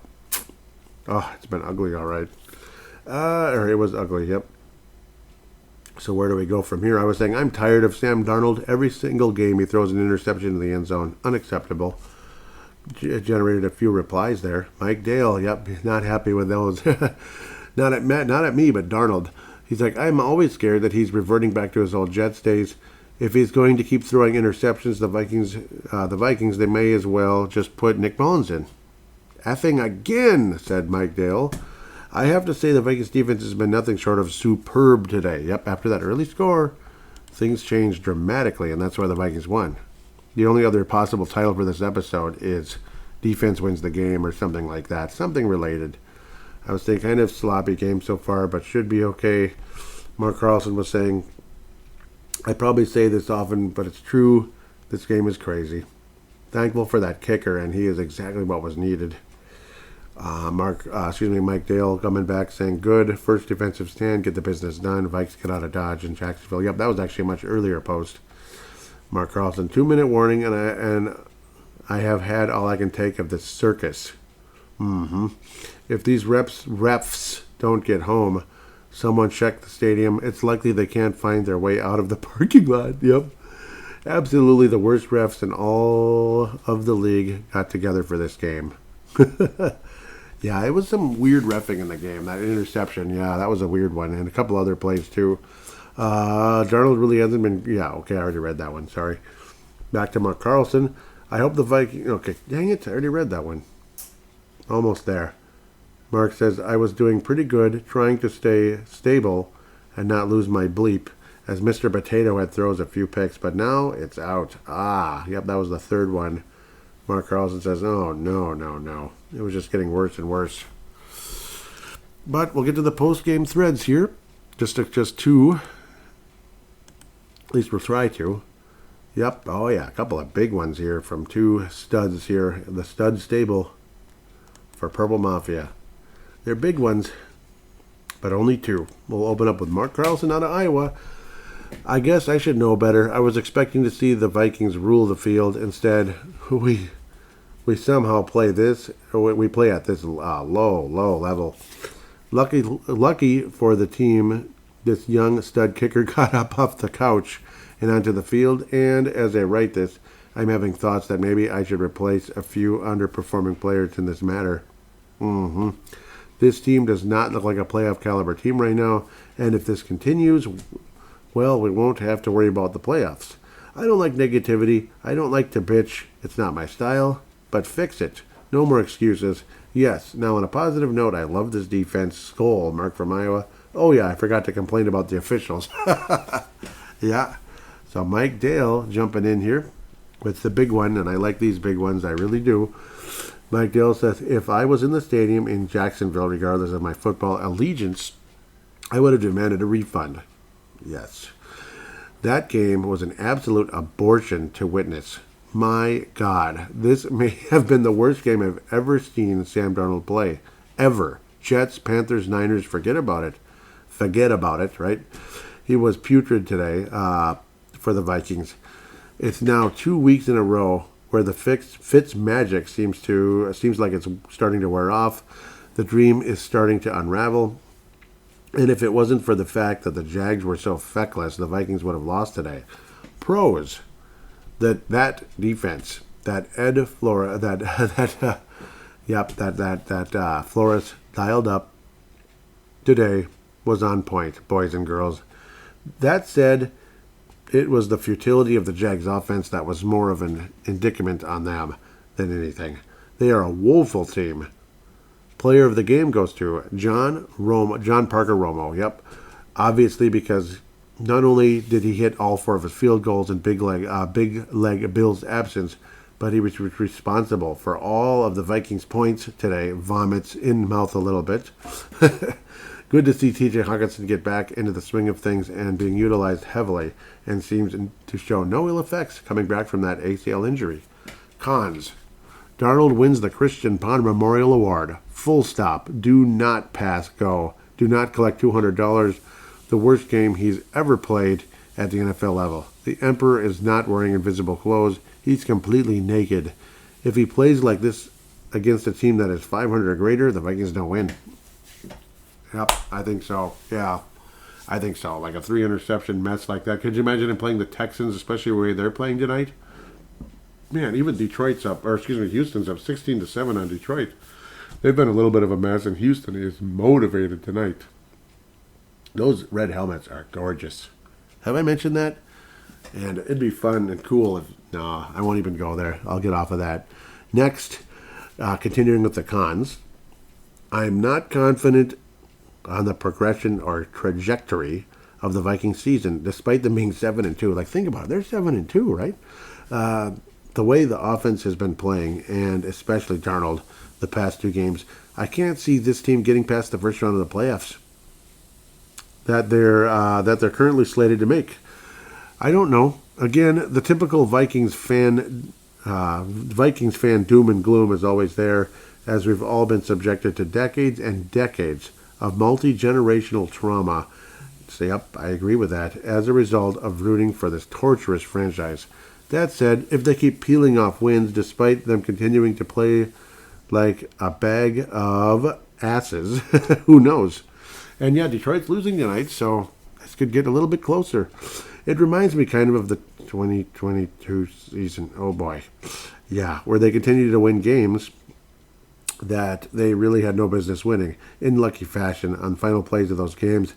S1: Oh, it's been ugly, all right. Or it was ugly, yep. So where do we go from here? I was saying, I'm tired of Sam Darnold. Every single game he throws an interception in the end zone. Unacceptable. Generated a few replies there. Mike Dale, yep, not happy with those. not at me, but Darnold. He's like, I'm always scared that he's reverting back to his old Jets days. If he's going to keep throwing interceptions, the Vikings, they may as well just put Nick Mullins in. Effing again, said Mike Dale. I have to say the Vikings defense has been nothing short of superb today. Yep, after that early score, things changed dramatically, and that's why the Vikings won. The only other possible title for this episode is Defense Wins the Game or something like that. Something related. I was saying kind of sloppy game so far, but should be okay. Mark Carlson was saying, I probably say this often, but it's true. This game is crazy. Thankful for that kicker, and he is exactly what was needed. Mike Dale coming back saying, good. First defensive stand, get the business done. Vikes get out of Dodge in Jacksonville. Yep, that was actually a much earlier post. Mark Carlson, 2-minute warning, and I have had all I can take of this circus. If these refs don't get home, someone check the stadium. It's likely they can't find their way out of the parking lot. Yep. Absolutely the worst refs in all of the league got together for this game. Yeah, it was some weird reffing in the game. That interception, yeah, that was a weird one. And a couple other plays, too. Darnold really hasn't been... Yeah, okay, I already read that one. Sorry. Back to Mark Carlson. I hope the Vikings... Okay, dang it, I already read that one. Almost there. Mark says, I was doing pretty good, trying to stay stable and not lose my bleep, as Mr. Potato Head throws a few picks, but now it's out. Yep, that was the third one. Mark Carlson says, oh, no. It was just getting worse and worse. But we'll get to the post-game threads here. Just two. At least we'll try to. Yep, oh yeah, a couple of big ones here from two studs here. The stud stable for Purple Mafia. They're big ones, but only two. We'll open up with Mark Carlson out of Iowa. I guess I should know better. I was expecting to see the Vikings rule the field. Instead, we somehow play this. We play at this low level. Lucky for the team, this young stud kicker got up off the couch and onto the field. And as I write this, I'm having thoughts that maybe I should replace a few underperforming players in this matter. This team does not look like a playoff caliber team right now. And if this continues, well, we won't have to worry about the playoffs. I don't like negativity. I don't like to bitch. It's not my style. But fix it. No more excuses. Yes, now on a positive note, I love this defense. Skol, Mark from Iowa. Oh yeah, I forgot to complain about the officials. Yeah. So Mike Dale jumping in here with the big one, and I like these big ones. I really do. Mike Dale says, if I was in the stadium in Jacksonville, regardless of my football allegiance, I would have demanded a refund. Yes. That game was an absolute abortion to witness. My God, this may have been the worst game I've ever seen Sam Darnold play. Ever. Jets, Panthers, Niners, forget about it. Forget about it, right? He was putrid today for the Vikings. It's now 2 weeks in a row where the Fitz magic seems like it's starting to wear off. The dream is starting to unravel. And if it wasn't for the fact that the Jags were so feckless, the Vikings would have lost today. Pros. That defense, that Ed Flora, that Flores dialed up today was on point, boys and girls. That said, it was the futility of the Jags offense that was more of an indictment on them than anything. They are a woeful team. Player of the game goes to John Parker Romo. Yep, obviously because not only did he hit all 4 of his field goals in big leg Bill's absence, but he was responsible for all of the Vikings' points today. Vomits in mouth a little bit. Good to see T.J. Hawkinson get back into the swing of things and being utilized heavily, and seems to show no ill effects coming back from that ACL injury. Cons. Darnold wins the Christian Pond Memorial Award. Full stop. Do not pass go. Do not collect $200. The worst game he's ever played at the NFL level. The Emperor is not wearing invisible clothes. He's completely naked. If he plays like this against a team that is 500 or greater, the Vikings don't win. Yep, I think so. Yeah, I think so. Like a 3-interception mess like that. Could you imagine him playing the Texans, especially the way they're playing tonight? Man, even Houston's up 16-7 on Detroit. They've been a little bit of a mess, and Houston is motivated tonight. Those red helmets are gorgeous. Have I mentioned that? And it'd be fun and cool if... No, I won't even go there. I'll get off of that. Next, continuing with the cons. I'm not confident on the progression or trajectory of the Vikings season, despite them being 7-2. Like, think about it. They're 7-2, right? The way the offense has been playing, and especially Darnold, the past 2 games, I can't see this team getting past the first round of the playoffs that they're currently slated to make. I don't know. Again, the typical Vikings fan doom and gloom is always there, as we've all been subjected to decades and decades of multi-generational trauma. So, yep, I agree with that, as a result of rooting for this torturous franchise. That said, if they keep peeling off wins despite them continuing to play like a bag of asses, who knows? And yeah, Detroit's losing tonight, so this could get a little bit closer. It reminds me kind of the 2022 season. Oh boy. Yeah, where they continued to win games that they really had no business winning in lucky fashion on final plays of those games.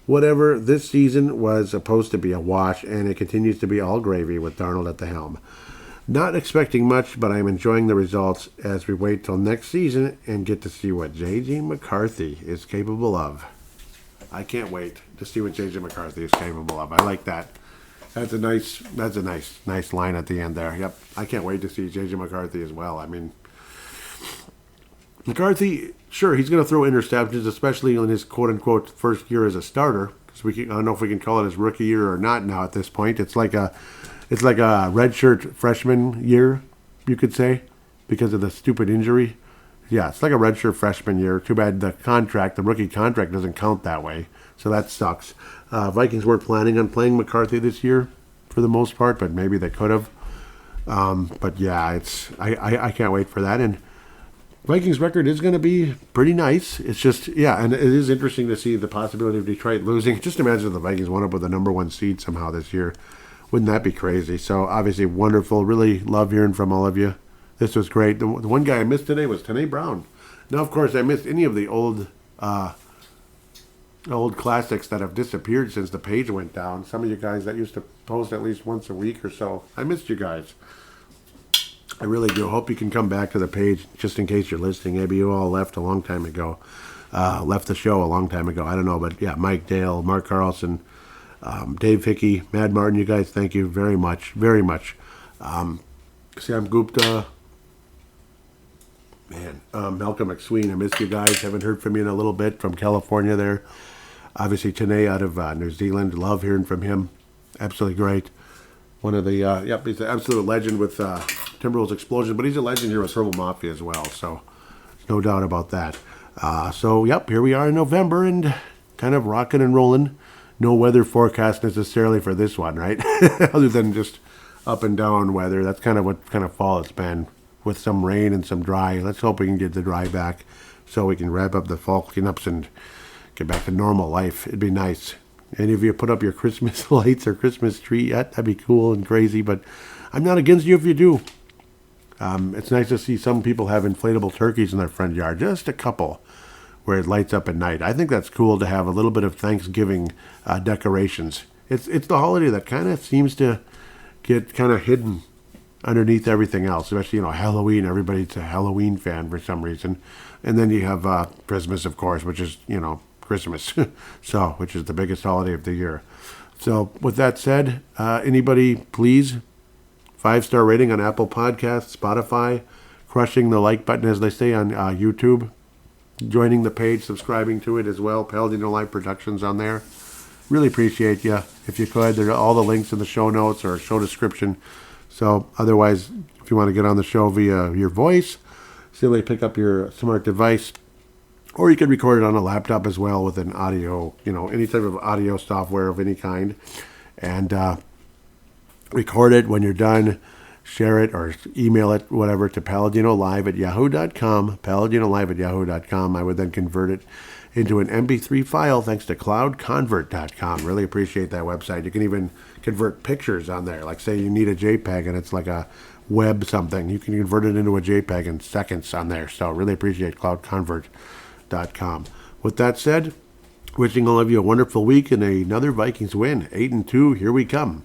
S1: Whatever, this season was supposed to be a wash, and it continues to be all gravy with Darnold at the helm. Not expecting much, but I'm enjoying the results as we wait till next season and get to see what J.J. McCarthy is capable of. I can't wait to see what J.J. McCarthy is capable of. I like that. That's a nice line at the end there. Yep, I can't wait to see J.J. McCarthy as well. I mean, McCarthy, sure, he's going to throw interceptions, especially in his quote-unquote first year as a starter. Because I don't know if we can call it his rookie year or not now at this point. It's like a redshirt freshman year, you could say, because of the stupid injury. Yeah, it's like a redshirt freshman year. Too bad the rookie contract doesn't count that way. So that sucks. Vikings weren't planning on playing McCarthy this year for the most part, but maybe they could have. But yeah, I can't wait for that. And Vikings record is going to be pretty nice. It's just, yeah, and it is interesting to see the possibility of Detroit losing. Just imagine if the Vikings wound up with the number 1 seed somehow this year. Wouldn't that be crazy? So obviously wonderful. Really love hearing from all of you. This was great. The one guy I missed today was Tanae Brown. Now, of course, I missed any of the old classics that have disappeared since the page went down. Some of you guys that used to post at least once a week or so. I missed you guys. I really do. Hope you can come back to the page just in case you're listening. Maybe you all left a long time ago. Left the show a long time ago. I don't know. But yeah, Mike Dale, Mark Carlson, Dave Hickey, Mad Martin, you guys, thank you very much. Very much. Sam Gupta. Man, Malcolm McSween, I missed you guys. Haven't heard from you in a little bit from California there. Obviously, Tanae out of New Zealand. Love hearing from him. Absolutely great. One of the, he's an absolute legend with Timberwolves Explosion, but he's a legend here with Herbal Mafia as well, so there's no doubt about that. Here we are in November and kind of rocking and rolling. No weather forecast necessarily for this one, right? Other than just up and down weather. That's kind of what kind of fall it's been, with some rain and some dry. Let's hope we can get the dry back so we can wrap up the fall cleanups and get back to normal life. It'd be nice. Any of you put up your Christmas lights or Christmas tree yet? That'd be cool and crazy, but I'm not against you if you do. It's nice to see some people have inflatable turkeys in their front yard, just a couple, where it lights up at night. I think that's cool to have a little bit of Thanksgiving decorations. It's the holiday that kind of seems to get kind of hidden underneath everything else, especially, Halloween. Everybody's a Halloween fan for some reason. And then you have Christmas, of course, which is, Christmas, which is the biggest holiday of the year. So with that said, anybody, please, 5-star rating on Apple Podcasts, Spotify, crushing the like button, as they say, on YouTube. joining the page, subscribing to it as well. Paladinolive Productions on there. Really appreciate you. If you could, there are all the links in the show notes or show description. So otherwise, if you want to get on the show via your voice, simply pick up your smart device, or you can record it on a laptop as well with an audio, any type of audio software of any kind, and record it. When you're done, share it or email it, whatever, to paladinolive@yahoo.com, paladinolive@yahoo.com. I would then convert it into an MP3 file thanks to cloudconvert.com. Really appreciate that website. You can even convert pictures on there. Like say you need a JPEG and it's like a web something. You can convert it into a JPEG in seconds on there. So really appreciate cloudconvert.com. With that said, wishing all of you a wonderful week and another Vikings win. 8-2, here we come.